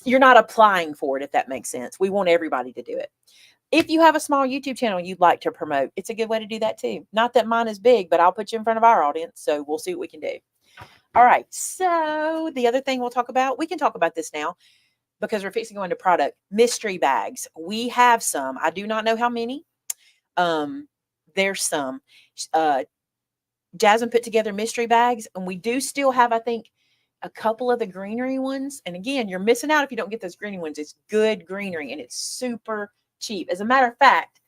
You're not applying for it, if that makes sense. We want everybody to do it. If you have a small YouTube channel you'd like to promote, it's a good way to do that too. Not that mine is big, but I'll put you in front of our audience. So we'll see what we can do. All right. So the other thing we can talk about this now, because we're fixing to go into product. Mystery bags. We have some. I do not know how many. There's some. Jasmine put together mystery bags, and we do still have, I think, a couple of the greenery ones. And again, you're missing out if you don't get those greenery ones. It's good greenery, and it's super cheap. As a matter of fact,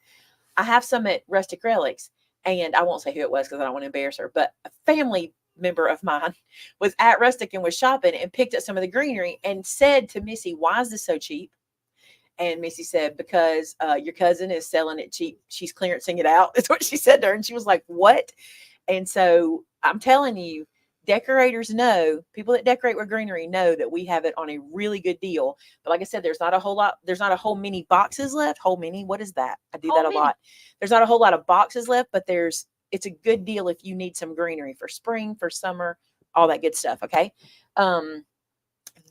I have some at Rustic Relics, and I won't say who it was because I don't want to embarrass her, but a family member of mine was at Rustic and was shopping and picked up some of the greenery and said to Missy, why is this so cheap? And Missy said, because your cousin is selling it cheap, she's clearancing it out. That's what she said to her. And she was like, what? And so I'm telling you, decorators know, people that decorate with greenery know that we have it on a really good deal. But like I said, there's not a whole many boxes left. Whole many, what is that? I do that a lot. There's not a whole lot of boxes left, but it's a good deal if you need some greenery for spring, for summer, all that good stuff. Okay.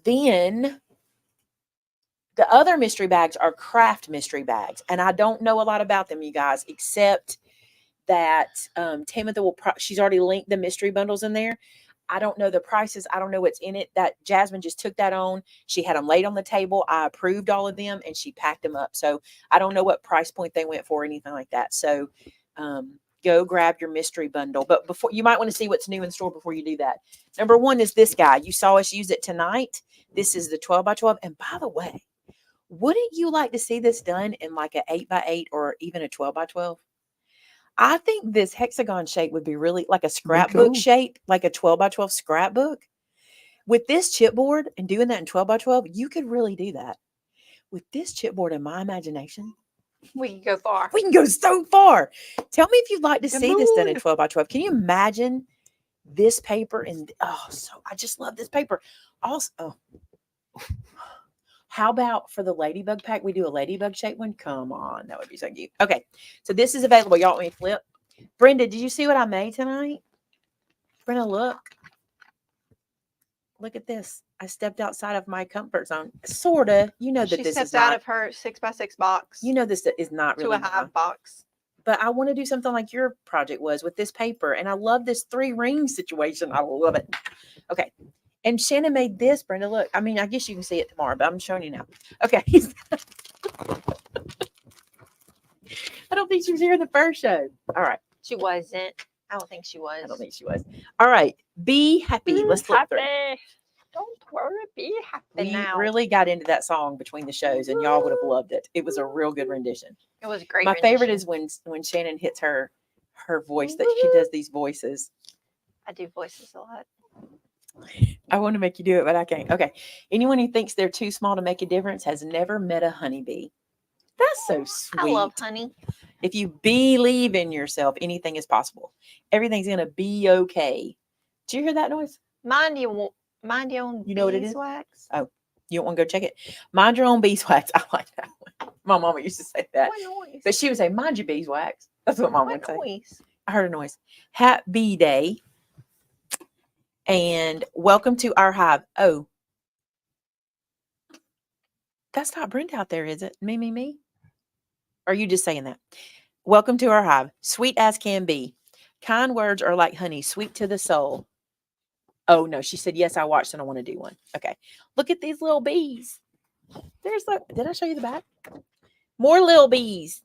Then the other mystery bags are craft mystery bags. And I don't know a lot about them, you guys, except that Timothy she's already linked the mystery bundles in there. I don't know the prices. I don't know what's in it. That Jasmine just took that on. She had them laid on the table. I approved all of them and she packed them up. So I don't know what price point they went for or anything like that. So go grab your mystery bundle. But before, you might want to see what's new in store before you do that. Number one is this guy. You saw us use it tonight. This is the 12 by 12. And by the way, wouldn't you like to see this done in like an 8 by 8 or even a 12 by 12? I think this hexagon shape would be really like a scrapbook cool. shape, like a 12 by 12 scrapbook. With this chipboard and doing that in 12 by 12, you could really do that. With this chipboard in my imagination, We can go far. we can go so far. Tell me if you'd like to The see this done in moon. 12 by 12. Can you imagine this paper? And I just love this paper. Also, how about for the ladybug pack, we do a ladybug shape one? Come on, that would be so cute. Okay, so this is available. Y'all want me to flip? Brenda, did you see what I made tonight? Brenda, look. Look at this. I stepped outside of my comfort zone. Sorta. You know that She this stepped is out not. of her 6x6 box You know this is not to really a hive box. but I want to do something like your project was with this paper. And I love this 3 ring situation. I love it. Okay. And Shannon made this, Brenda. Look, I mean, I guess you can see it tomorrow, but I'm showing you now. Okay. I don't think she was here in the first show. All right. She wasn't. I don't think she was. I don't think she was. All right. Be happy. Let's flip through. Don't worry, be happy We now. really got into that song between the shows, and y'all would have loved it. It was a real good rendition. It was a great. My favorite rendition. is when Shannon hits her voice, that she does these voices. I do voices a lot. I want to make you do it, but I can't. Okay. Anyone who thinks they're too small to make a difference has never met a honeybee. That's so sweet. I love honey. If you believe in yourself, anything is possible. Everything's going to be okay. Did you hear that noise? Mind your own. You know what it is? beeswax. You don't want to go check it? Mind your own beeswax. I like that one. My mama used to say that. What noise? But she would say, mind your beeswax. That's what mama would What say. noise? I heard a noise. Happy day. And welcome to our hive. Oh. That's not Brenda out there, is it? Me? Or are you just saying that? Welcome to our hive. Sweet as can be. Kind words are like honey, sweet to the soul. Oh, no. She said, yes, I watched and I want to do one. Okay. Look at these little bees. Did I show you the back? More little bees.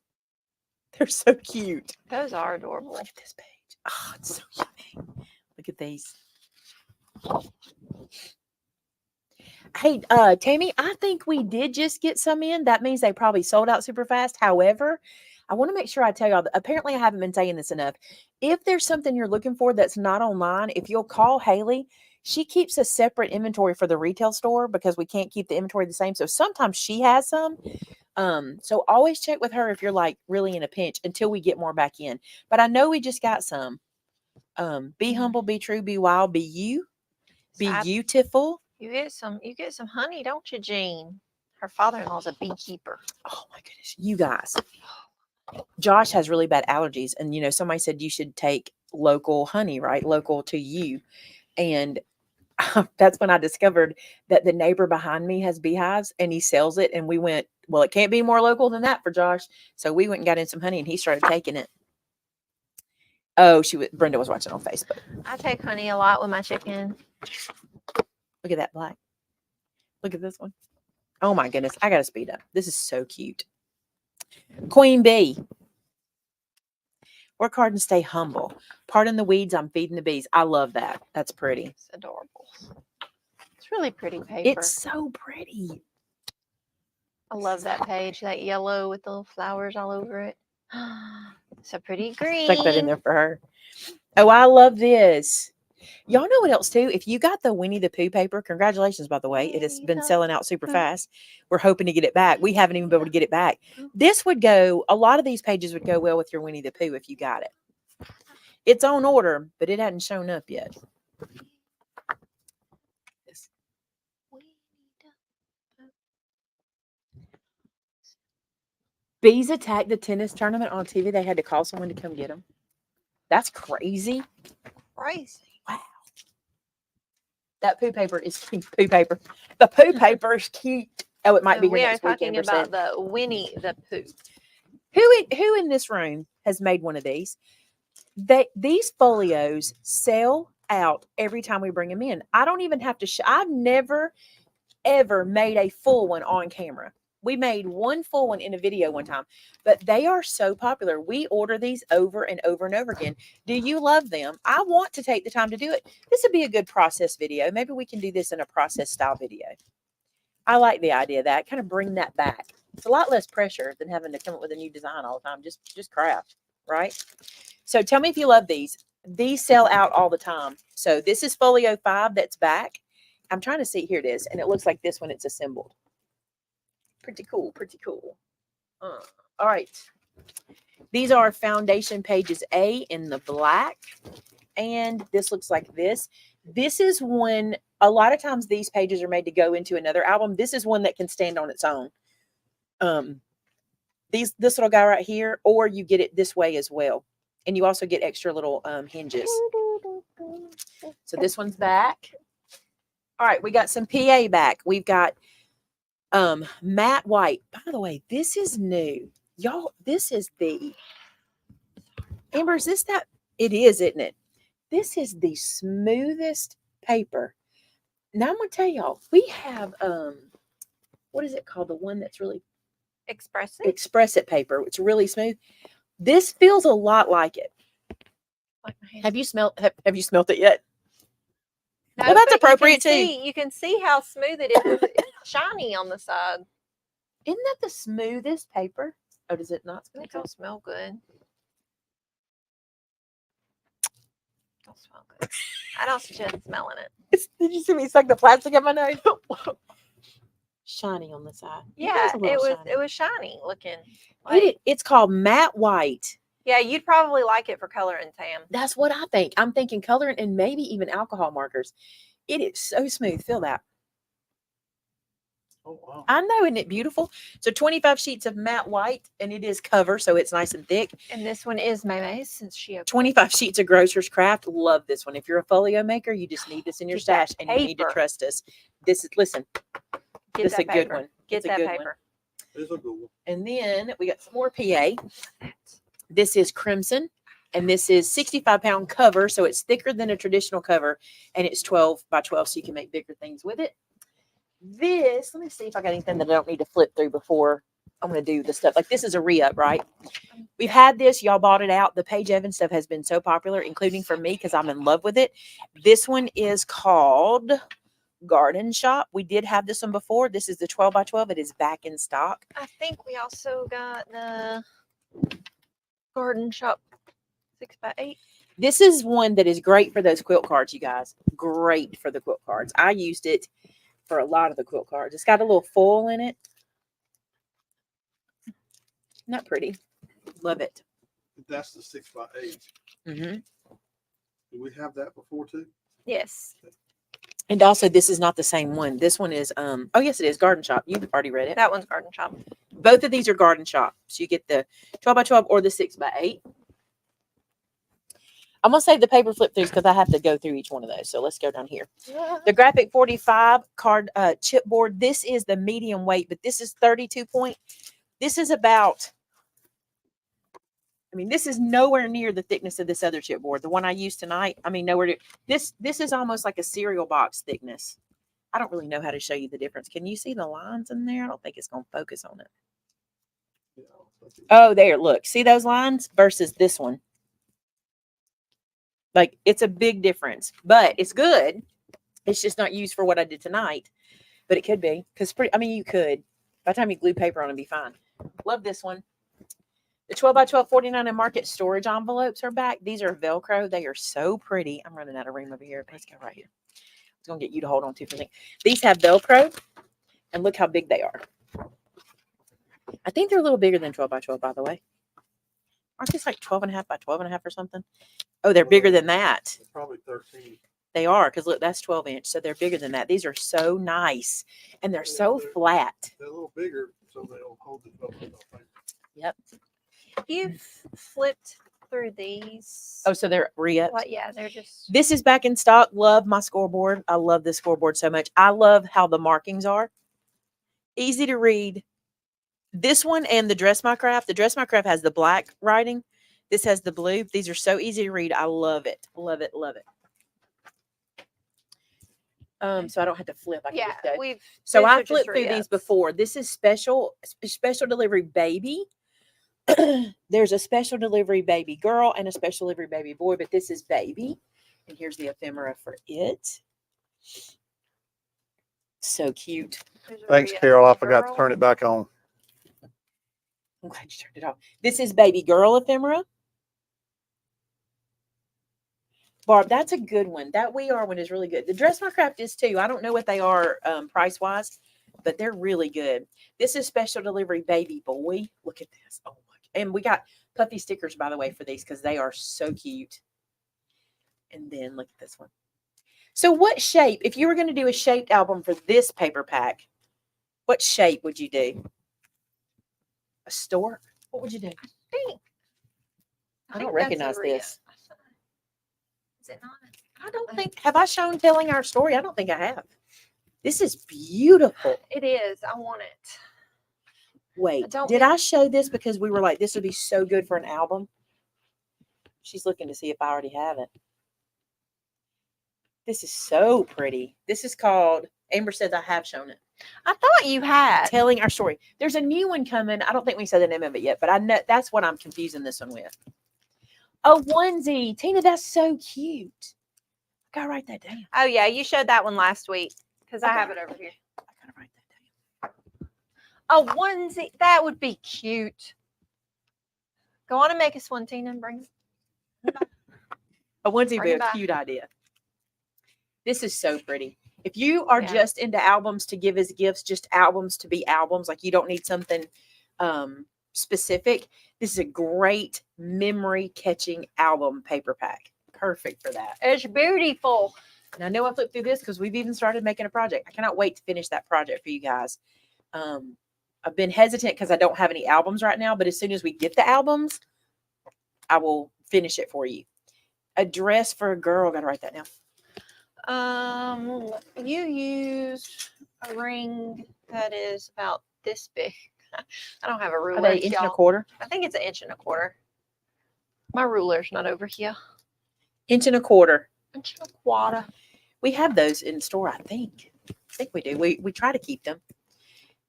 They're so cute. Those are adorable. Look at this page. Oh, it's so yummy. Look at these. Hey, Tammy, I think we did just get some in. That means they probably sold out super fast. However, I want to make sure I tell y'all that apparently I haven't been saying this enough. If there's something you're looking for that's not online, if you'll call Haley, she keeps a separate inventory for the retail store because we can't keep the inventory the same. So sometimes she has some. So always check with her if you're like really in a pinch until we get more back in. But I know we just got some. Be humble, be true, be wild, be you, be beautiful. You get some honey, don't you, Jean? Her father-in-law's a beekeeper. Oh my goodness, you guys. Josh has really bad allergies, and somebody said you should take local honey, right? Local to you. And that's when I discovered that the neighbor behind me has beehives and he sells it. And we went, well, it can't be more local than that for Josh. So we went and got in some honey and he started taking it. Oh, Brenda was watching on Facebook. I take honey a lot with my chicken. Look at that black. Look at this one. Oh my goodness. I got to speed up. This is so cute. Queen bee. Work hard and stay humble. Pardon the weeds. I'm feeding the bees. I love that. That's pretty. It's adorable. It's really pretty paper. It's so pretty. I love that page. That yellow with the little flowers all over it. It's a pretty green. Stick that in there for her. Oh, I love this. Y'all know what else too? If you got the Winnie the Pooh paper, congratulations, by the way. It has Winnie been the selling out super Pooh. fast. We're hoping to get it back. We haven't even been able to get it back. This would go, a lot of these pages would go well with your Winnie the Pooh if you got it. It's on order, but it hadn't shown up yet. Bees attacked the tennis tournament on TV. They had to call someone to come get them. That's crazy. Crazy. Wow. That poo paper is cute. Poo paper. The poo paper is cute. Oh, it might be And here we are next week, talking Amber about said. the Winnie the Pooh. Who in this room has made one of these? These folios sell out every time we bring them in. I don't even have to. I've never ever made a full one on camera. We made one full one in a video one time, but they are so popular. We order these over and over and over again. Do you love them? I want to take the time to do it. This would be a good process video. Maybe we can do this in a process style video. I like the idea of that. Kind of bring that back. It's a lot less pressure than having to come up with a new design all the time. Just craft, right? So tell me if you love these. These sell out all the time. So this is folio 5 that's back. I'm trying to see. Here it is. And it looks like this one, it's assembled. Pretty cool. Pretty cool. All right. These are foundation pages A in the black. And this looks like this. This is one, a lot of times these pages are made to go into another album. This is one that can stand on its own. This little guy right here, or you get it this way as well. And you also get extra little hinges. So this one's back. All right, we got some PA back. We've got matte white. By the way, this is new. Y'all, this is the Amber, is this that? It is, isn't it? This is the smoothest paper. Now I'm gonna tell y'all, we have what is it called? The one that's really Express It paper. It's really smooth. This feels a lot like it. Like my hand. Have you smelled it yet? No, Well, that's but appropriate too. You can see how smooth it is. It's shiny on the side. Isn't that the smoothest paper? Oh, does it not I smell think good? it'll smell good. It'll smell good. I don't suggest smelling it. Did you see me suck the plastic out my nose? Shiny on the side. Yeah, it was shiny looking. Like, It's called matte white. yeah, you'd probably like it for color and tan. That's what I think. I'm thinking color and maybe even alcohol markers. It is so smooth. Feel that. Oh, wow. I know, isn't it beautiful? So 25 sheets of matte white, and it is cover, so it's nice and thick. And this one is Maymay's since she opened 25 sheets of Grocer's Craft. Love this one. If you're a folio maker, you just need this in your Get that stash, and you need to paper. trust us. This is, listen, Get this is that a good paper. one. Get It's a that good one. paper. It's a good one. And then we got some more PA. This is Crimson, and this is 65-pound cover, so it's thicker than a traditional cover, and it's 12 by 12, so you can make bigger things with it. This, let me see if I got anything that I don't need to flip through before I'm going to do the stuff. Like this is a re-up, right? We've had this. Y'all bought it out. The Paige Evans stuff has been so popular, including for me because I'm in love with it. This one is called Garden Shop. We did have this one before. This is the 12 by 12. It is back in stock. I think we also got the Garden Shop 6x8. This is one that is great for those quilt cards, you guys. Great for the quilt cards. I used it for a lot of the quilt cards. It's got a little foil in it. Not pretty. Love it. That's the 6x8. Mm-hmm. Do we have that before too? Yes. And also, this is not the same one. This one is, oh, yes, it is Garden Shop. You've already read it. That one's Garden Shop. Both of these are Garden Shop. So you get the 12 by 12 or the 6x8. I'm going to save the paper flip throughs because I have to go through each one of those. So let's go down here. The Graphic 45 card chipboard. This is the medium weight, but this is 32 point. This is about, I mean, this is nowhere near the thickness of this other chipboard. The one I used tonight, I mean, nowhere near. This is almost like a cereal box thickness. I don't really know how to show you the difference. Can you see the lines in there? I don't think it's going to focus on it. Yeah. Oh, there, look. See those lines versus this one? Like, it's a big difference, but it's good. It's just not used for what I did tonight, but it could be because I mean, you could. By the time you glue paper on, it'd be fine. Love this one. The 12 by 12 49 and market storage envelopes are back. These are Velcro. They are so pretty. I'm running out of room over here. Let's go right here. It's going to get you to hold on to for a second. These have Velcro, and look how big they are. I think they're a little bigger than 12 by 12, by the way. Aren't these like 12 and a half by 12 and a half or something? Oh, they're bigger than that. Probably 13. They are, because look, that's 12 inch. So they're bigger than that. These are so nice, and they're so flat. They're a little bigger, so they'll hold the Yep. You've flipped through these. Oh, so they're re-ups. What? Yeah, they're just. This is back in stock. Love my scoreboard. I love this scoreboard so much. I love how the markings are. Easy to read. This one and the Dress My Craft. The Dress My Craft has the black writing. This has the blue. These are so easy to read. I love it. Love it. Love it. So I don't have to flip. I can Yeah, just go. we've. So these I are just flipped through these re-ups. before. This is special delivery baby. There's a special delivery baby girl and a special delivery baby boy, but this is baby. And here's the ephemera for it. So cute. There's a Thanks, re-up Carol. I for forgot to girl. turn it back on. I'm glad you turned it off. This is baby girl ephemera. Barb, that's a good one. That We Are one is really good. The Dress My Craft is too. I don't know what they are price wise, but they're really good. This is special delivery baby boy. Look at this. Oh my! And we got puffy stickers, by the way, for these because they are so cute. And then look at this one. So what shape, if you were going to do a shaped album for this paper pack, what shape would you do? A stork? What would you do? I don't recognize this. Is it not? I don't think, have I shown telling our story? I don't think I have. This is beautiful. It is. I want it. Wait, don't did think- I show this because we were like, this would be so good for an album? She's looking to see if I already have it. This is so pretty. This is called, Amber says I have shown it. I thought you had. Telling our story. There's a new one coming. I don't think we said the name of it yet, but I know that's what I'm confusing this one with. A onesie. Tina, that's so cute. I gotta write that down. Oh yeah, you showed that one last week because I Okay. have it over here. I gotta write that down. A onesie. That would be cute. Go on and make us one, Tina, and bring it. A onesie would be Bring it a back. cute idea. This is so pretty. If you are Yeah. just into albums to give as gifts, just albums to be albums, like you don't need something specific, this is a great memory catching album paper pack. Perfect for that. It's beautiful. And I know I flipped through this because we've even started making a project. I cannot wait to finish that project for you guys. I've been hesitant because I don't have any albums right now, but as soon as we get the albums, I will finish it for you. A dress for a girl. Gotta write that down. You used a ring that is about this big. I don't have a Are ruler. they inch and a y'all. quarter? I think it's 1.25 inches. My ruler's not over here. Inch and a quarter. 1.25 inches. We have those in store, I think. I think we do. We try to keep them.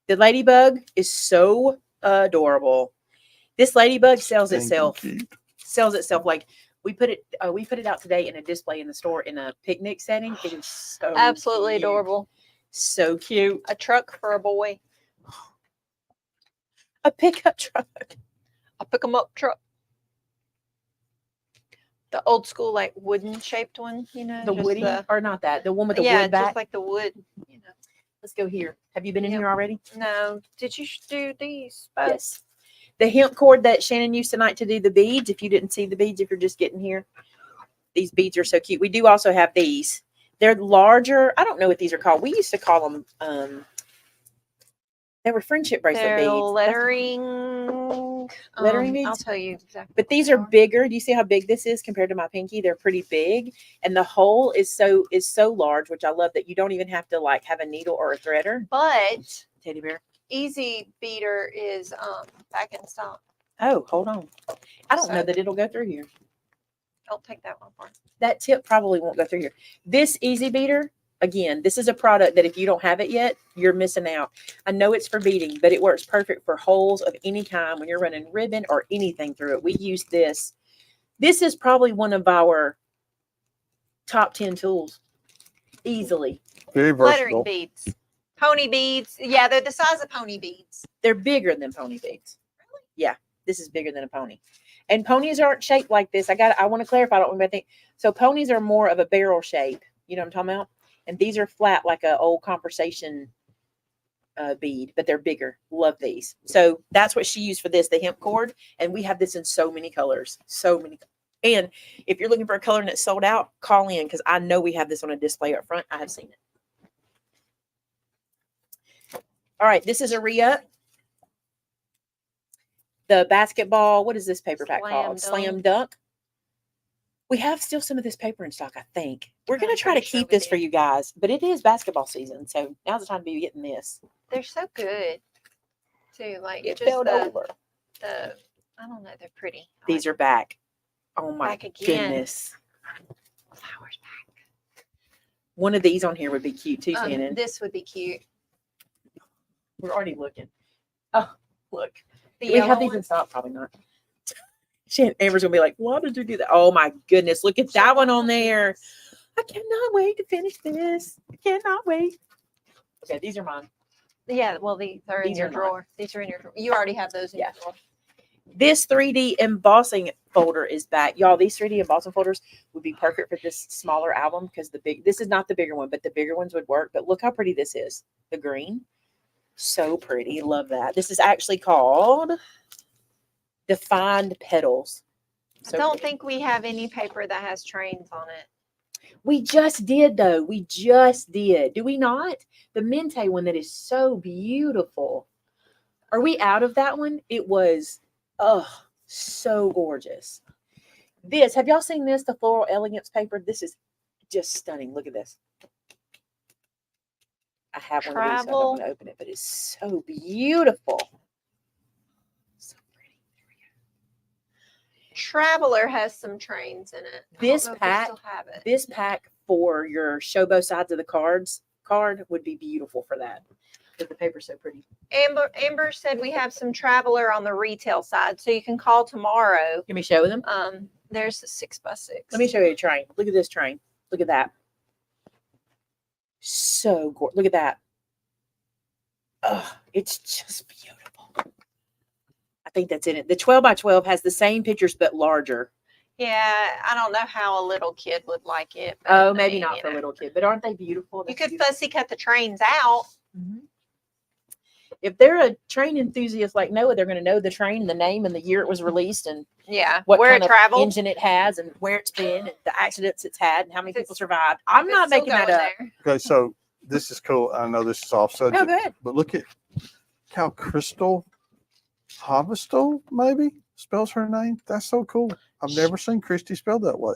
The ladybug is so adorable. This ladybug sells itself. Sells itself like we put it out today in a display in the store in a picnic setting. It is so Absolutely cute. adorable. So cute. A truck for a boy. A pickup truck. A pick 'em up truck. The old school, like wooden shaped one, you know. The just woody or not that. The one with the yeah, wood back. just like the wood. You know. Let's go here. Have you been in Yep. here already? No, did you do these? both? Yes. The hemp cord that Shannon used tonight to do the beads. If you didn't see the beads, if you're just getting here, these beads are so cute. We do also have these. They're larger. I don't know what these are called. We used to call them. They were friendship bracelet They're beads. lettering. Lettering I'll beads? tell you exactly. But what these they are bigger. Do you see how big this is compared to my pinky? They're pretty big, and the hole is so large, which I love that you don't even have to like have a needle or a threader. But Teddy bear. Easy Beater is back in stock. Oh, hold on. I don't know So- that it'll go through here. Don't take that one apart. That tip probably won't go through here. This Easy Beater, again, this is a product that if you don't have it yet, you're missing out. I know it's for beading, but it works perfect for holes of any kind when you're running ribbon or anything through it. We use this. This is probably one of our top 10 tools. Easily. Very Lettering versatile. beads. Pony beads. Yeah, they're the size of pony beads. They're bigger than pony beads. Yeah. This is bigger than a pony. And ponies aren't shaped like this. I want to clarify. I don't want to think. So ponies are more of a barrel shape. You know what I'm talking about? And these are flat like an old conversation bead, but they're bigger. Love these. So that's what she used for this, the hemp cord. And we have this in so many colors. So many. And if you're looking for a color and it's sold out, call in because I know we have this on a display up front. I have seen it. All right, this is a re-up. The basketball, what is this paper pack called? Slam Dunk. We have still some of this paper in stock, I think. We're going to try to keep this for you guys, but it is basketball season, so now's the time to be getting this. They're so good, too. Like, It just fell over. I don't know, they're pretty. These are back. Oh my Back again. goodness. Flowers back. One of these on here would be cute too, Shannon. This would be cute. We're already looking. Oh, look. The Do we have yellow these one? in stock? Probably not. Amber's gonna be like, why did you do that? Oh my goodness, look at that one on there. I cannot wait to finish this. I cannot wait. Okay, these are mine. Yeah, well, these are in These your are mine. drawer. These are in your drawer. You already have those in Yeah. your drawer. This 3D embossing folder is back. Y'all, these 3D embossing folders would be perfect for this smaller album because this is not the bigger one, but the bigger ones would work. But look how pretty this is. The green. So pretty. Love that. This is actually called Defined Petals. So I don't pretty. think we have any paper that has trains on it. We just did, though. We just did. Do we not? The Mente one that is so beautiful. Are we out of that one? It was, so gorgeous. This, have y'all seen this? The Floral Elegance paper? This is just stunning. Look at this. I have one of these, so I don't want to open it, but it's so beautiful. So pretty. There we go. Traveler has some trains in it. This I don't know if we pack, still have it. this pack for your show both sides of the card would be beautiful for that. But the paper's so pretty. Amber said we have some Traveler on the retail side, so you can call tomorrow. Can we show them? There's a 6x6. Let me show you a train. Look at this train. Look at that. So gorgeous. Look at that. Oh, it's just beautiful. I think that's in it. The 12 by 12 has the same pictures but larger. Yeah, I don't know how a little kid would like it. But, Oh, I maybe mean, not you for a know. little kid, but aren't they beautiful? You That's could beautiful. fussy cut the trains out. Mhm. If they're a train enthusiast like Noah, they're going to know the train, the name, and the year it was released, and Yeah, what where kind it of traveled. engine it has, and where it's been, and the accidents it's had, and how many If it's- people survived. I'm If not it's still making that going up. there. Okay, so this is cool. I know this is off subject, No, go ahead. but look at how Crystal Harvestal maybe spells her name. That's so cool. I've never seen Christy spelled that way.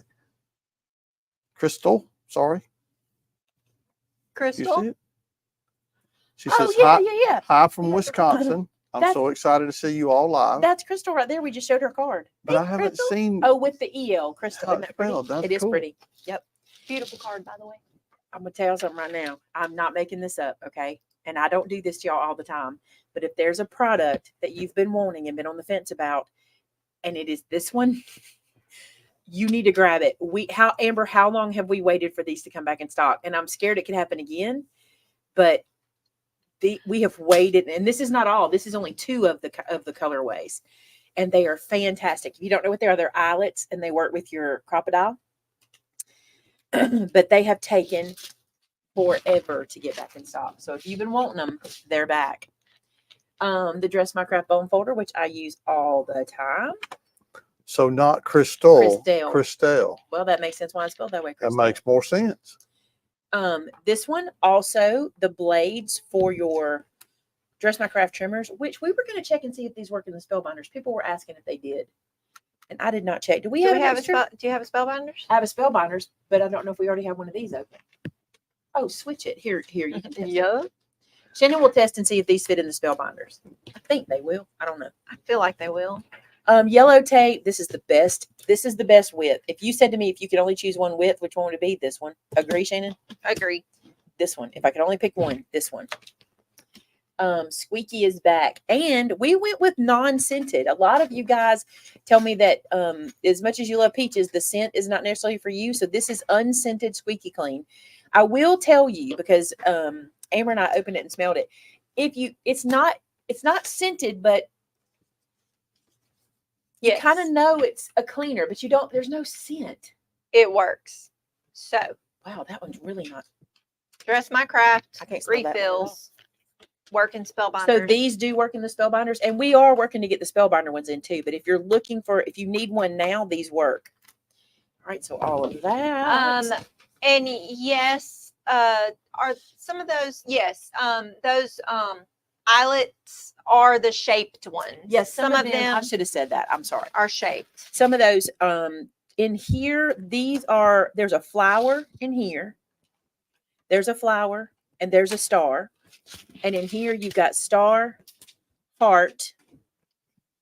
Crystal, sorry. You Crystal. see it? She Oh, says, yeah, hi, yeah. hi from Wisconsin. I'm That's- so excited to see you all live. That's Crystal right there. We just showed her card. But I haven't Crystal? seen Oh, with the EL, Crystal. how Isn't it's that pretty? spelled. That's It is cool. pretty. Yep. Beautiful card, by the way. I'm going to tell you something right now. I'm not making this up, okay? And I don't do this to y'all all the time. But if there's a product that you've been wanting and been on the fence about, and it is this one, you need to grab it. Amber, how long have we waited for these to come back in stock? And I'm scared it could happen again. But we have waited, and this is not all. This is only 2 of the colorways. And they are fantastic. If you don't know what they are, they're eyelets, and they work with your crocodile. But they have taken forever to get back in stock. So if you've been wanting them, they're back. The Dress My Craft bone folder, which I use all the time. So not Crystal. Christelle. Christelle. Well, that makes sense why it's spelled that way. That Christelle. makes more sense. This one also, the blades for your Dress My Craft trimmers, which we were going to check and see if these work in the spellbinders. People were asking if they did, and I did not check. Do we have an extra? Do you have a spellbinders? I have a spellbinders, but I don't know if we already have one of these open. Oh, switch it. Here, you can test it. Yeah. Shannon will test and see if these fit in the spellbinders. I think they will. I don't know. I feel like they will. Yellow tape. This is the best. This is the best width. If you said to me, if you could only choose one width, which one would it be? This one. Agree, Shannon? Agree. This one. If I could only pick one, this one. Squeaky is back, and we went with non-scented. A lot of you guys tell me that as much as you love peaches, the scent is not necessarily for you. So this is unscented Squeaky Clean. I will tell you, because Amber and I opened it and smelled it. It's not scented, but You Yes. kind of know it's a cleaner, but you don't, there's no scent. It works. So, Wow, that one's really not. Dress My Craft, I can't smell that one at all. refills, work in spellbinders. So these do work in the spellbinders, and we are working to get the spellbinder ones in too. But if you're looking for, if you need one now, these work. All right, so all of that. And yes, are some of those, yes, those eyelets are the shaped ones. Yes, some of them I should have said that. I'm sorry. are shaped. Some of those in here, these are, there's a flower in here. There's a flower and there's a star. And in here you've got star, heart,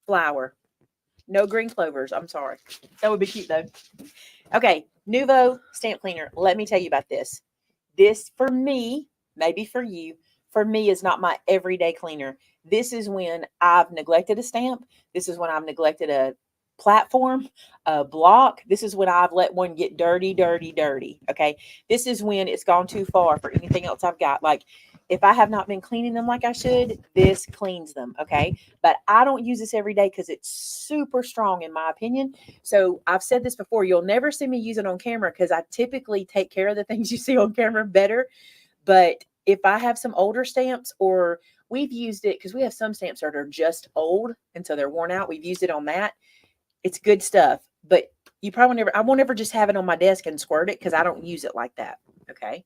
flower. No green clovers. I'm sorry. That would be cute though. Okay, Nuvo stamp cleaner. Let me tell you about this. This for me, maybe for you, for me is not my everyday cleaner. This is when I've neglected a stamp. This is when I've neglected a platform, a block. This is when I've let one get dirty, dirty, dirty. Okay. This is when it's gone too far for anything else I've got. Like if I have not been cleaning them like I should, this cleans them. Okay. But I don't use this every day because it's super strong in my opinion. So I've said this before, you'll never see me use it on camera because I typically take care of the things you see on camera better. But if I have some older stamps or we've used it because we have some stamps that are just old and so they're worn out. We've used it on that. It's good stuff, but you probably never, I won't ever just have it on my desk and squirt it because I don't use it like that. Okay.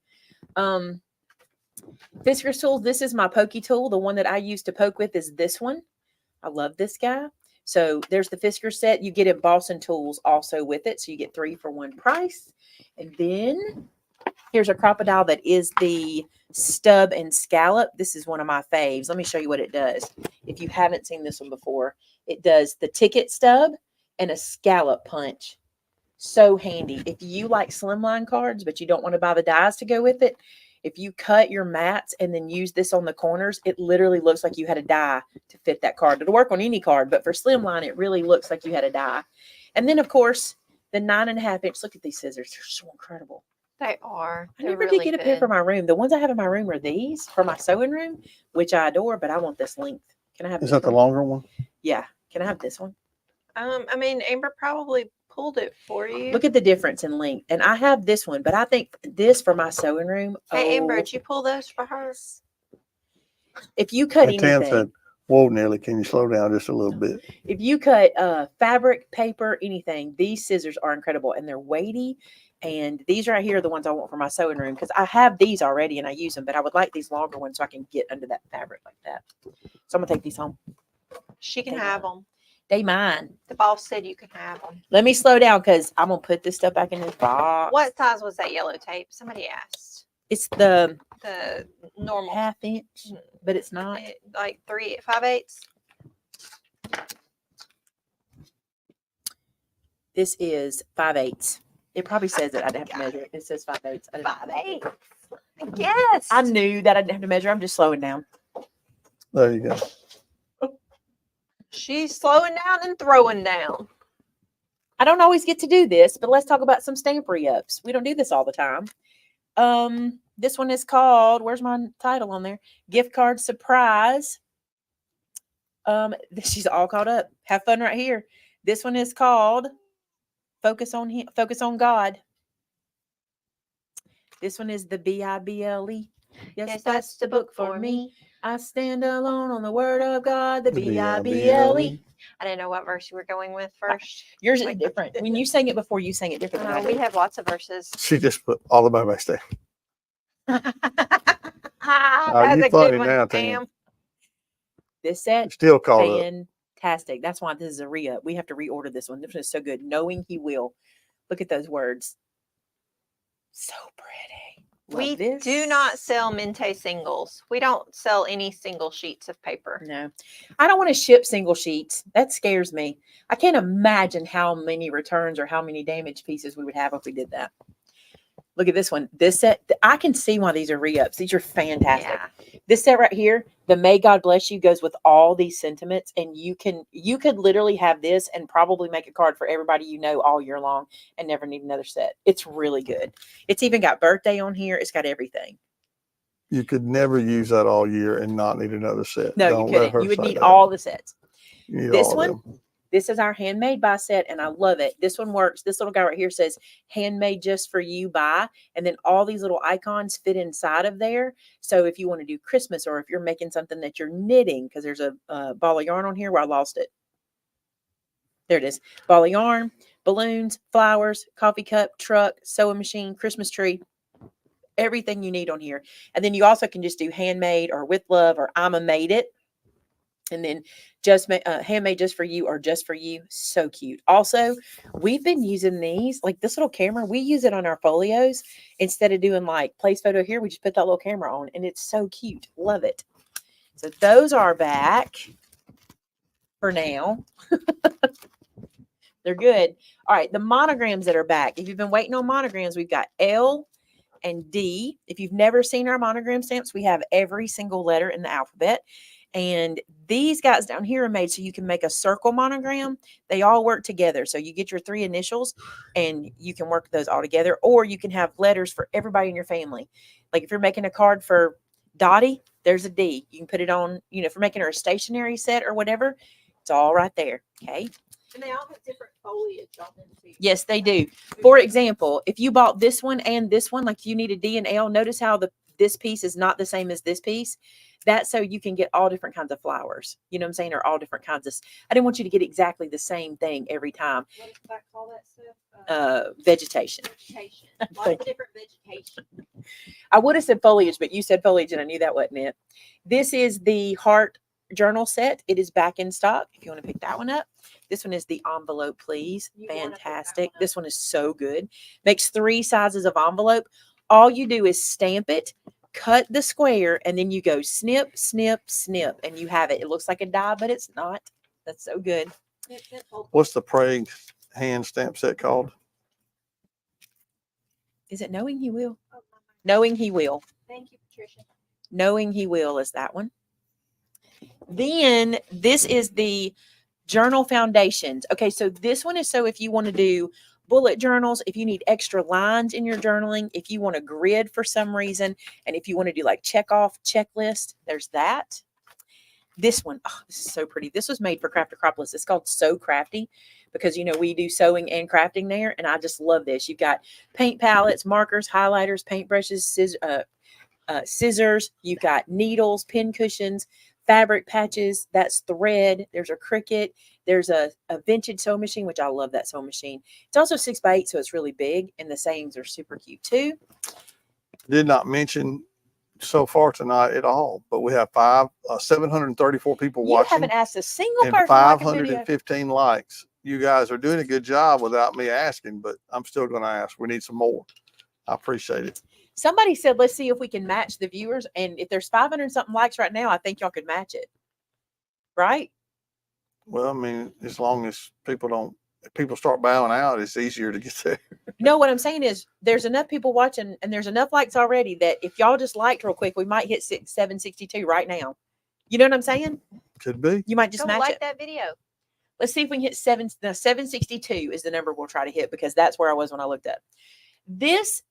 Fiskars tools. This is my pokey tool. The one that I use to poke with is this one. I love this guy. So there's the Fiskars set. You get embossing tools also with it. So you get 3 for 1 price. And then here's a crocodile that is the stub and scallop. This is one of my faves. Let me show you what it does. If you haven't seen this one before, it does the ticket stub and a scallop punch. So handy. If you like slimline cards, but you don't want to buy the dies to go with it, if you cut your mats and then use this on the corners, it literally looks like you had a die to fit that card. It'll work on any card, but for slimline, it really looks like you had a die. And then, of course, the 9.5 inch. Look at these scissors. They're so incredible. They are. I never did get a pair for my room. The ones I have in my room are these for my sewing room, which I adore, but I want this length. Can I have Is this that the one? longer one? Yeah. Can I have this one? I mean, Amber probably pulled it for you. Look at the difference in length. And I have this one, but I think this for my sewing room. Hey, Amber, oh, did you pull those for her? if you cut And Tam anything, said, whoa, Nelly, can you slow down just a little bit? if you cut fabric, paper, anything, these scissors are incredible and they're weighty. And these right here are the ones I want for my sewing room because I have these already and I use them, but I would like these longer ones so I can get under that fabric like that. So I'm gonna take these home. She can have them. They mine. The boss said you can have them. Let me slow down because I'm gonna put this stuff back in this box. What size was that yellow tape? Somebody asked. It's the The normal. 1/2 inch, but it's not. Like 3 5/8. This is 5/8. It probably says it. I didn't have to measure it. It says 5/8. I didn't have to measure it. 5/8. Yes. I knew that I didn't have to measure. I'm just slowing down. There you go. She's slowing down and throwing down. I don't always get to do this, but let's talk about some stamp re-ups. We don't do this all the time. This one is called, where's my title on there? Gift card surprise. She's all caught up. Have fun right here. This one is called Focus on Him, Focus on God. This one is the Bible. Yes, that's the book for me. I stand alone on the word of God, the Bible. I didn't know what verse you were going with first. Yours is different. When you sang it before, you sang it different than I We did. have lots of verses. She just put all the Maymay stuff. That's you a funny good one, now, Tam. This set, Still caught up. fantastic. That's why this is a re-up. We have to reorder this one. This one is so good. Knowing He will. Look at those words. So pretty. Love We this. do not sell Mente singles. We don't sell any single sheets of paper. No, I don't want to ship single sheets. That scares me. I can't imagine how many returns or how many damaged pieces we would have if we did that. Look at this one. This set, I can see why these are re-ups. These are fantastic. Yeah. This set right here, the May God Bless You goes with all these sentiments, and you could literally have this and probably make a card for everybody you know all year long and never need another set. It's really good. It's even got birthday on here. It's got everything. You could never use that all year and not need another set. No, Don't you let couldn't. her You would say need that. all the sets. You need This all of one, them. This is our handmade by set, and I love it. This one works. This little guy right here says handmade just for you by, and then all these little icons fit inside of there. So if you want to do Christmas, or if you're making something that you're knitting, because there's a ball of yarn on here where I lost it. There it is. Ball of yarn, balloons, flowers, coffee cup, truck, sewing machine, Christmas tree, everything you need on here. And then you also can just do handmade or with love or I'm a made it. And then just handmade just for you or just for you. So cute. Also, we've been using these, like this little camera. We use it on our folios instead of doing like place photo here. We just put that little camera on and it's so cute. Love it. So those are back for now. They're good. All right. The monograms that are back. If you've been waiting on monograms, we've got L and D. If you've never seen our monogram stamps, we have every single letter in the alphabet. And these guys down here are made so you can make a circle monogram. They all work together. So you get your 3 initials and you can work those all together, or you can have letters for everybody in your family. Like if you're making a card for Dottie, there's a D. You can put it on, you know, if you're making her a stationery set or whatever, it's all right there. Okay. And they all have different foliage on them too. Yes, they do. For example, if you bought this one and this one, like you need a D and L, notice how this piece is not the same as this piece. That's so you can get all different kinds of flowers. You know what I'm saying? Or all different kinds of, I didn't want you to get exactly the same thing every time. What does that call that stuff? Vegetation. Vegetation. Lots of different vegetation. I would have said foliage, but you said foliage and I knew that wasn't it. This is the heart journal set. It is back in stock. If you want to pick that one up. This one is the envelope, please. Fantastic. This one is so good. Makes 3 sizes of envelope. All you do is stamp it, cut the square, and then you go snip, snip, snip, and you have it. It looks like a die, but it's not. That's so good. What's the praying hand stamp set called? Is it Knowing He Will? Knowing He Will. Thank you, Patricia. Knowing He Will is that one. Then this is the journal foundations. Okay, so this one is so if you want to do bullet journals, if you need extra lines in your journaling, if you want a grid for some reason, and if you want to do like check off checklist, there's that. This one, oh, this is so pretty. This was made for Craft Acropolis. It's called So Crafty because, you know, we do sewing and crafting there, and I just love this. You've got paint palettes, markers, highlighters, paintbrushes, scissors. You've got needles, pin cushions, fabric patches. That's thread. There's a Cricut. There's a vintage sewing machine, which I love that sewing machine. It's also 6x8, so it's really big, and the sayings are super cute too. Did not mention so far tonight at all, but we have 734 people You watching haven't asked a single and person. to like a video. 515 likes. You guys are doing a good job without me asking, but I'm still going to ask. We need some more. I appreciate it. Somebody said, let's see if we can match the viewers. And if there's 500 something likes right now, I think y'all could match it. Right? Well, I mean, as long as if people start bowing out, it's easier to get there. No, what I'm saying is there's enough people watching and there's enough likes already that if y'all just liked real quick, we might hit 762 right now. You know what I'm saying? Could be. You might just Go match like it. that video. Let's see if we can hit 762 is the number we'll try to hit because that's where I was when I looked up. This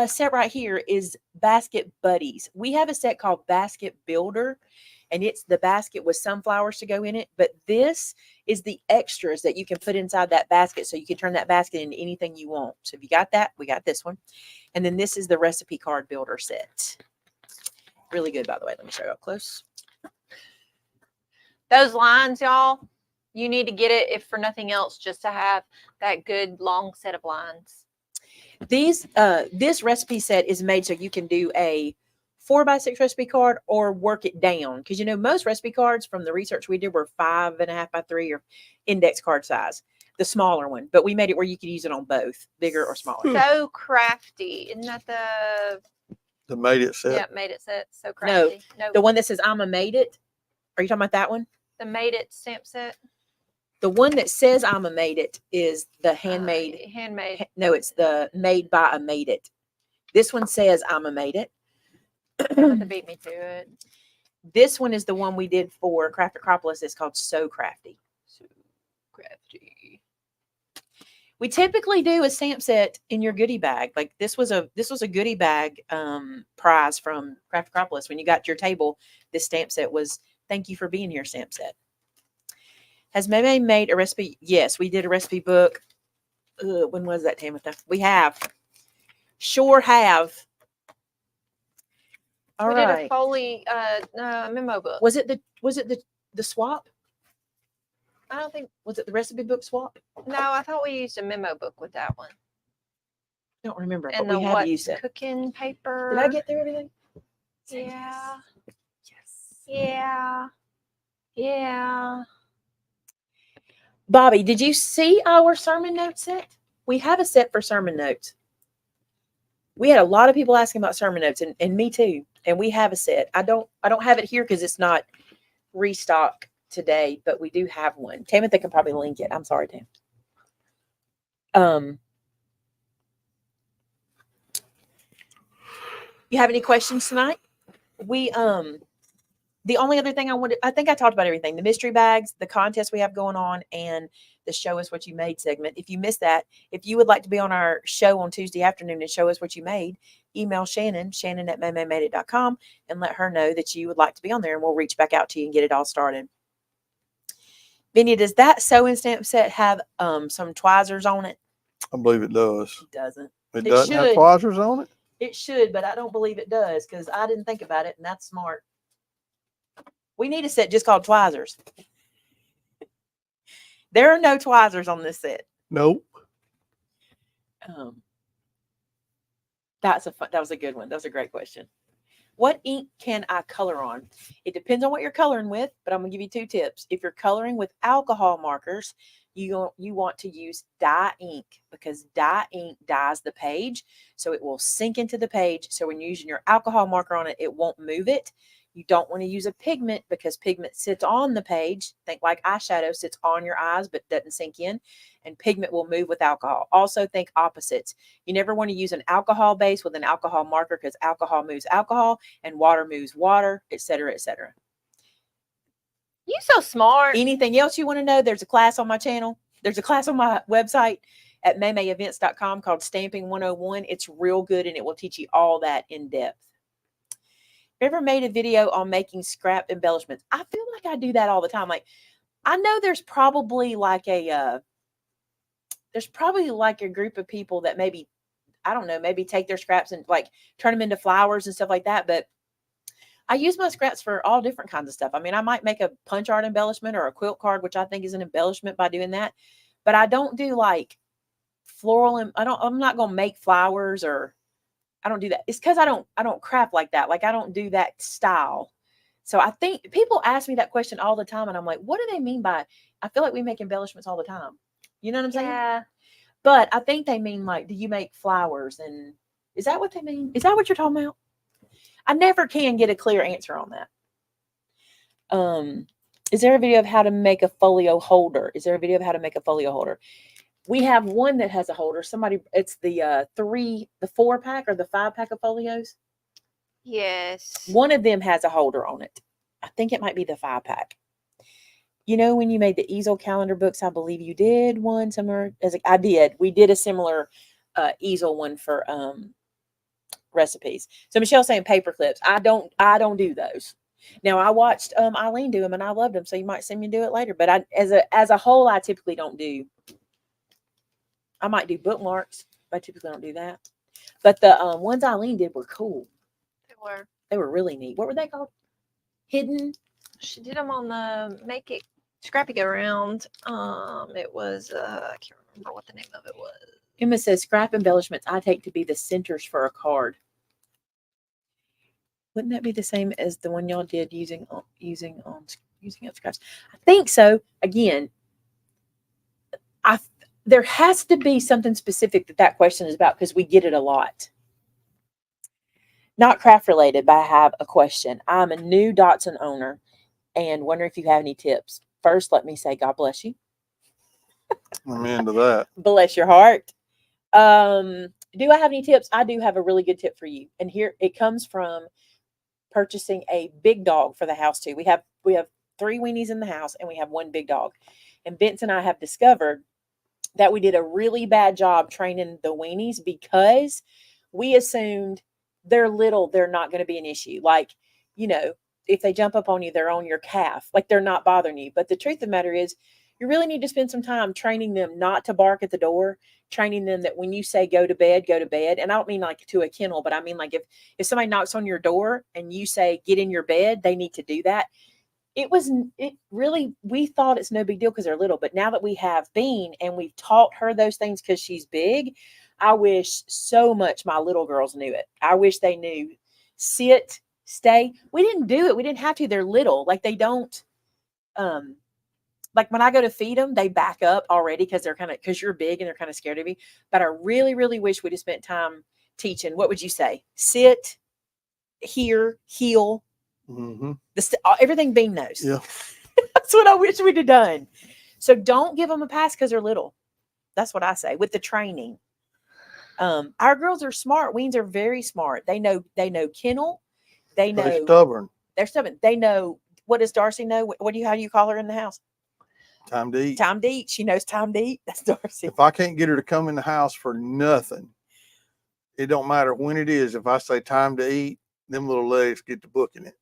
set right here is Basket Buddies. We have a set called Basket Builder, and it's the basket with sunflowers to go in it. But this is the extras that you can put inside that basket, so you can turn that basket into anything you want. So if you got that, we got this one. And then this is the recipe card builder set. Really good, by the way. Let me show you up close. Those lines, y'all, you need to get it if for nothing else, just to have that good long set of lines. This recipe set is made so you can do a 4x6 recipe card or work it down. Because, you know, most recipe cards from the research we did were 5.5x3 or index card size, the smaller one. But we made it where you could use it on both, bigger or smaller. So Crafty. Isn't that The made it set. yeah, Made It set? So Crafty. No, The one that says I'm a made it. Are you talking about that one? the Made It stamp set. The one that says I'm a made it is the handmade. Handmade. No, it's the made by a made it. This one says I'm a made it. You have to beat me to it. This one is the one we did for Craft Acropolis. It's called So Crafty. So Crafty. We typically do a stamp set in your goodie bag. Like this was a goodie bag prize from Craft Acropolis. When you got to your table, this stamp set was thank you for being here stamp set. Has Maymay made a recipe? Yes, we did a recipe book. When was that, Tamitha? We have. Sure have. All we right. did a Foley memo book. Was it the swap? I don't think. Was it the recipe book swap? No, I thought we used a memo book with that one. I don't remember, And but the we have used it. cooking paper. Did I get through everything? Yeah. Yes. Yeah. Yeah. Bobby, did you see our sermon note set? We have a set for sermon notes. We had a lot of people asking about sermon notes, and me too. And we have a set. I don't have it here because it's not restock today, but we do have one. Tamitha can probably link it. I'm sorry, Tam. You have any questions tonight? We the only other thing I think I talked about everything. The mystery bags, the contest we have going on, and the show us what you made segment. If you missed that, if you would like to be on our show on Tuesday afternoon and show us what you made, email Shannon at maymaymadeit.com, and let her know that you would like to be on there, and we'll reach back out to you and get it all started. Vinny, does that sew-in stamp set have some Twizzlers on it? I believe it does. It doesn't. It It doesn't have should. Twizzlers on it? It should, but I don't believe it does because I didn't think about it, and that's smart. We need a set just called Twizzlers. There are no Twizzlers on this set. Nope. That was a good one. That was a great question. What ink can I color on? It depends on what you're coloring with, but I'm gonna give you 2 tips. If you're coloring with alcohol markers, you want to use dye ink because dye ink dyes the page, so it will sink into the page. So when you're using your alcohol marker on it, it won't move it. You don't want to use a pigment because pigment sits on the page. Think like eyeshadow sits on your eyes but doesn't sink in, and pigment will move with alcohol. Also think opposites. You never want to use an alcohol base with an alcohol marker because alcohol moves alcohol and water moves water, etc., etc. You so smart. Anything else you want to know? There's a class on my channel. There's a class on my website at maymayevents.com called Stamping 101. It's real good and it will teach you all that in depth. Ever made a video on making scrap embellishments? I feel like I do that all the time. Like, I know there's probably like a group of people that maybe, I don't know, maybe take their scraps and like turn them into flowers and stuff like that. But I use my scraps for all different kinds of stuff. I mean, I might make a punch art embellishment or a quilt card, which I think is an embellishment by doing that. But I don't do like floral, and I'm not going to make flowers, or I don't do that. It's because I don't craft like that. Like, I don't do that style. So I think people ask me that question all the time, and I'm like, what do they mean by, I feel like we make embellishments all the time. You know what I'm saying? Yeah. But I think they mean like, do you make flowers? And is that what they mean? Is that what you're talking about? I never can get a clear answer on that. Is there a video of how to make a folio holder? We have one that has a holder. It's the 4-pack or the 5-pack of folios. Yes. One of them has a holder on it. I think it might be the 5-pack. You know, when you made the easel calendar books, I believe you did one similar. I did. We did a similar easel one for recipes. So Michelle's saying paper clips. I don't do those. Now I watched Eileen do them and I loved them. So you might see me do it later. But as a whole, I typically don't do. I might do bookmarks, but I typically don't do that. But the ones Eileen did were cool. They were really neat. What were they called? Hidden. She did them on the Make It Scrappy Go Round. It was I can't remember what the name of it was. Emma says scrap embellishments I take to be the centers for a card. Wouldn't that be the same as the one y'all did using up scraps? I think so. Again, there has to be something specific that question is about because we get it a lot. Not craft related, but I have a question. I'm a new Dotson owner and wonder if you have any tips. First, let me say God bless you. I'm into that. Bless your heart. Do I have any tips? I do have a really good tip for you. And here it comes from purchasing a big dog for the house too. We have 3 weenies in the house and we have 1 big dog. And Vince and I have discovered that we did a really bad job training the weenies because we assumed they're little, they're not going to be an issue. Like, you know, if they jump up on you, they're on your calf. Like they're not bothering you. But the truth of the matter is, you really need to spend some time training them not to bark at the door, training them that when you say go to bed, go to bed. And I don't mean like to a kennel, but I mean like if somebody knocks on your door and you say get in your bed, they need to do that. It really, we thought it's no big deal because they're little, but now that we have Bean and we've taught her those things because she's big, I wish so much my little girls knew it. I wish they knew sit, stay. We didn't do it. We didn't have to. They're little. Like they don't, like when I go to feed them, they back up already because because you're big and they're kind of scared of you. But I really, really wish we'd have spent time teaching. What would you say? Sit, hear, heel. Mm-hmm. Everything Bean knows. Yeah. That's what I wish we'd have done. So don't give them a pass because they're little. That's what I say with the training. Our girls are smart. Weens are very smart. They know kennel. They know They're stubborn. They're stubborn. They know, what does Darcy know? How do you call her in the house? Time to eat. Time to eat. She knows time to eat. That's Darcy. If I can't get her to come in the house for nothing, it don't matter when it is. If I say time to eat, them little legs get to booking it.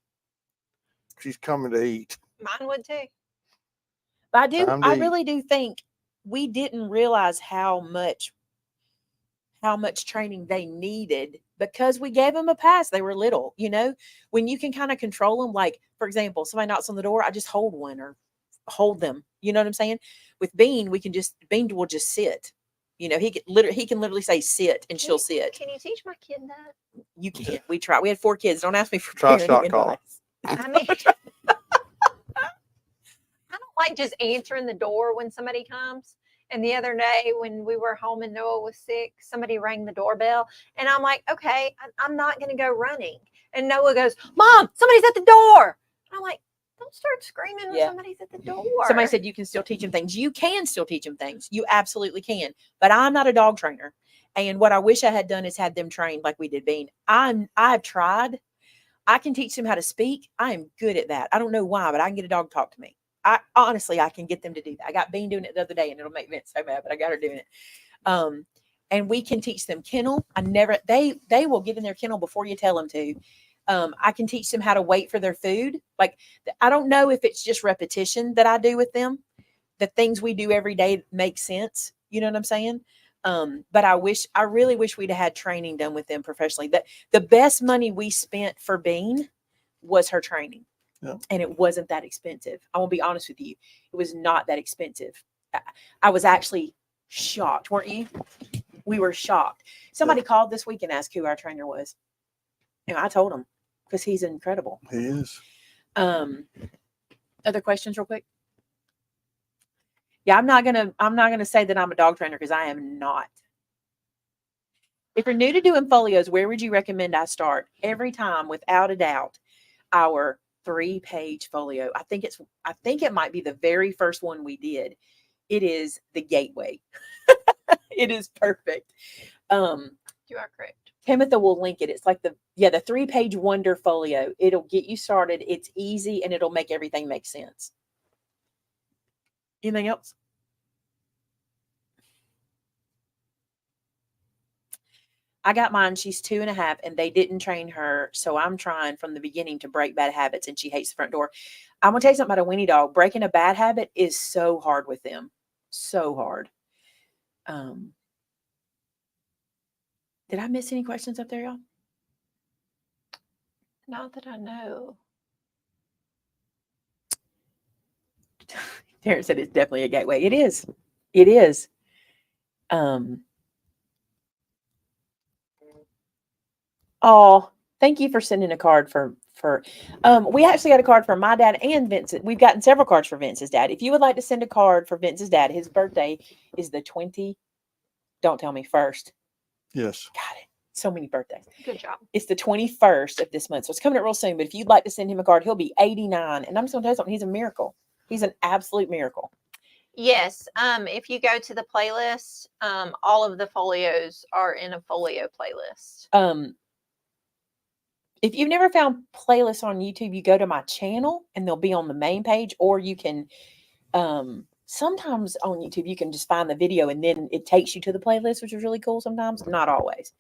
She's coming to eat. Mine would too. But I eat. really do think we didn't realize how much training they needed because we gave them a pass. They were little, when you can kind of control them. Like, for example, somebody knocks on the door, I just hold one or hold them. You know what I'm saying? With Bean, Bean will just sit. He can literally say sit and she'll sit. Can you teach my kid that? You can. We tried. We had 4 kids. Don't ask me for Cardstock parenting call. advice. I mean, I don't like just answering the door when somebody comes. And the other day when we were home and Noah was sick, somebody rang the doorbell and I'm like, okay, I'm not going to go running. And Noah goes, Mom, somebody's at the door. And I'm like, don't start screaming when somebody's at the door. Somebody said you can still teach them things. You can still teach them things. You absolutely can. But I'm not a dog trainer. And what I wish I had done is had them trained like we did Bean. I've tried. I can teach them how to speak. I am good at that. I don't know why, but I can get a dog to talk to me. I can get them to do that. I got Bean doing it the other day and it'll make Vince so mad, but I got her doing it. And we can teach them kennel. They will get in their kennel before you tell them to. I can teach them how to wait for their food. Like, I don't know if it's just repetition that I do with them. The things we do every day make sense. You know what I'm saying? But I really wish we'd have had training done with them professionally. The best money we spent for Bean was her training. Yeah. And it wasn't that expensive. I will be honest with you. It was not that expensive. I was actually shocked, weren't you? We were shocked. Somebody called this week and asked who our trainer was. And I told him because he's incredible. He is. Other questions real quick? Yeah, I'm not gonna say that I'm a dog trainer because I am not. If you're new to doing folios, where would you recommend I start? Every time, without a doubt, our 3-page folio. I think it might be the very first one we did. It is the gateway. It is perfect. You are correct. Timothy will link it. It's like the 3-page wonder folio. It'll get you started. It's easy and it'll make everything make sense. Anything else? I got mine. She's 2.5 and they didn't train her. So I'm trying from the beginning to break bad habits and she hates the front door. I'm going to tell you something about a weenie dog. Breaking a bad habit is so hard with them. So hard. Did I miss any questions up there, y'all? Not that I know. Darren said it's definitely a gateway. It is. It is. Oh, thank you for sending a card for we actually got a card for my dad and Vincent. We've gotten several cards for Vince's dad. If you would like to send a card for Vince's dad, his birthday is the 20. Don't tell me first. Yes. Got it. So many birthdays. Good job. It's the 21st of this month. So it's coming up real soon. But if you'd like to send him a card, he'll be 89. And I'm just going to tell you something. He's a miracle. He's an absolute miracle. Yes. If you go to the playlist, all of the folios are in a folio playlist. If you've never found playlists on YouTube, you go to my channel and they'll be on the main page, or you can sometimes on YouTube you can just find the video and then it takes you to the playlist, which is really cool sometimes. Not always.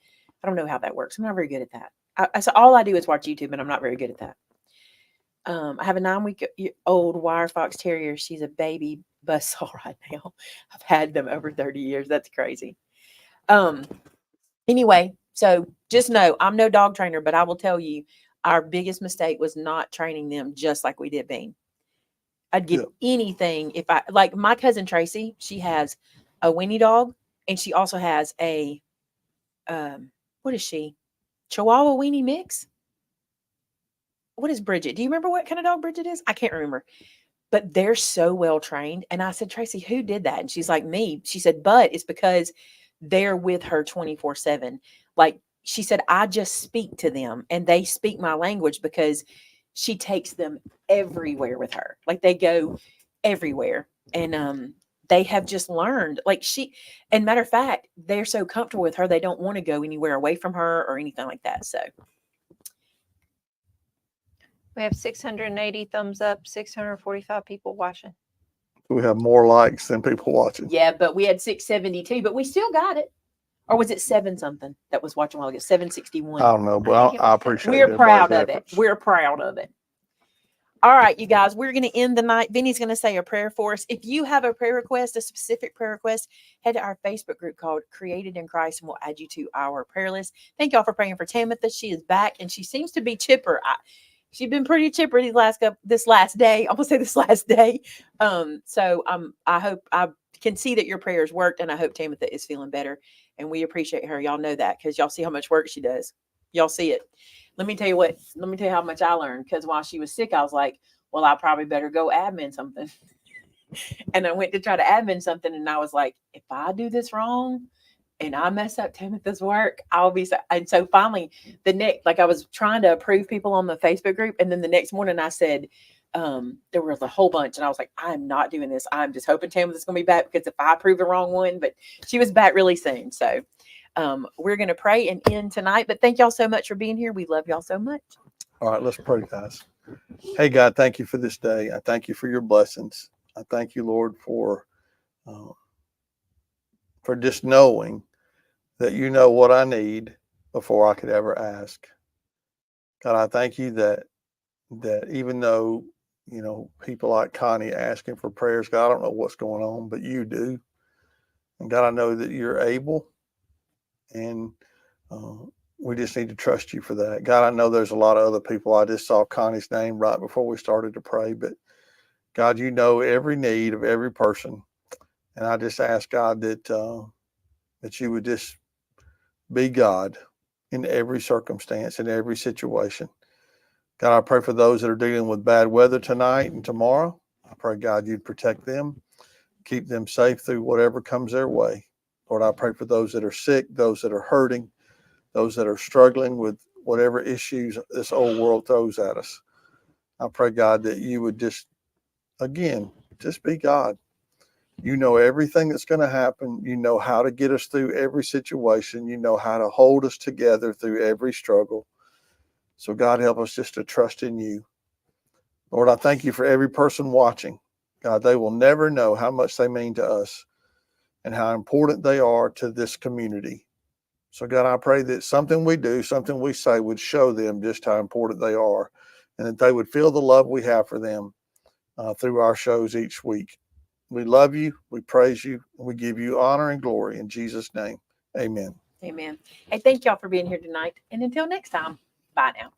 I don't know how that works. I'm not very good at that. So all I do is watch YouTube and I'm not very good at that. I have a 9-week-old wire fox terrier. She's a baby buzzsaw right now. I've had them over 30 years. That's crazy. Anyway, so just know I'm no dog trainer, but I will tell you our biggest mistake was not training them just like we did Bean. I'd give anything if I like my cousin Tracy, she has a weenie dog and she also has a what is she? Chihuahua weenie mix? What is Bridget? Do you remember what kind of dog Bridget is? I can't remember. But they're so well trained. And I said, Tracy, who did that? And she's like, me. She said, but it's because they're with her 24/7. Like she said, I just speak to them and they speak my language because she takes them everywhere with her. Like they go everywhere. And they have just learned like and matter of fact, they're so comfortable with her, they don't want to go anywhere away from her or anything like that. So We have 680 thumbs up, 645 people watching. We have more likes than people watching. yeah, but we had 672, but we still got it. Or was it 7 something that was watching a while ago? 761. I don't know, but I appreciate it. We're proud of it. We're proud of it. All right, you guys, we're going to end the night. Vinny's going to say a prayer for us. If you have a prayer request, a specific prayer request, head to our Facebook group called Created in Christ, and we'll add you to our prayer list. Thank y'all for praying for Tamitha. She is back, and she seems to be chipper. She's been pretty chipper this last day. I'm going to say this last day. So I hope I can see that your prayers worked, and I hope Tamitha is feeling better. And we appreciate her. Y'all know that because y'all see how much work she does. Y'all see it. Let me tell you how much I learned. Because while she was sick, I was like, well, I probably better go admin something. And I went to try to admin something. And I was like, if I do this wrong and I mess up Tamitha's work, I'll be so. And so finally, I was trying to approve people on the Facebook group. And then the next morning I said, there was a whole bunch. And I was like, I'm not doing this. I'm just hoping Tamitha's going to be back because if I approve the wrong one, but she was back really soon. So we're going to pray and end tonight. But thank y'all so much for being here. We love y'all so much. All right, let's pray, guys. Hey, God, thank you for this day. I thank you for your blessings. I thank you, Lord, for just knowing that you know what I need before I could ever ask. God, I thank you that even though, people like Connie asking for prayers, God, I don't know what's going on, but you do. And God, I know that you're able. And we just need to trust you for that. God, I know there's a lot of other people. I just saw Connie's name right before we started to pray. But God, you know every need of every person. And I just ask, God, that you would just be God in every circumstance, in every situation. God, I pray for those that are dealing with bad weather tonight and tomorrow. I pray, God, you'd protect them, keep them safe through whatever comes their way. Lord, I pray for those that are sick, those that are hurting, those that are struggling with whatever issues this old world throws at us. I pray, God, that you would just be God. You know everything that's going to happen. You know how to get us through every situation. You know how to hold us together through every struggle. So, God, help us just to trust in you. Lord, I thank you for every person watching. God, they will never know how much they mean to us and how important they are to this community. So, God, I pray that something we do, something we say would show them just how important they are and that they would feel the love we have for them through our shows each week. We love you, we praise you, and we give you honor and glory in Jesus' name. Amen. Amen. Hey, thank y'all for being here tonight. And until next time, bye now.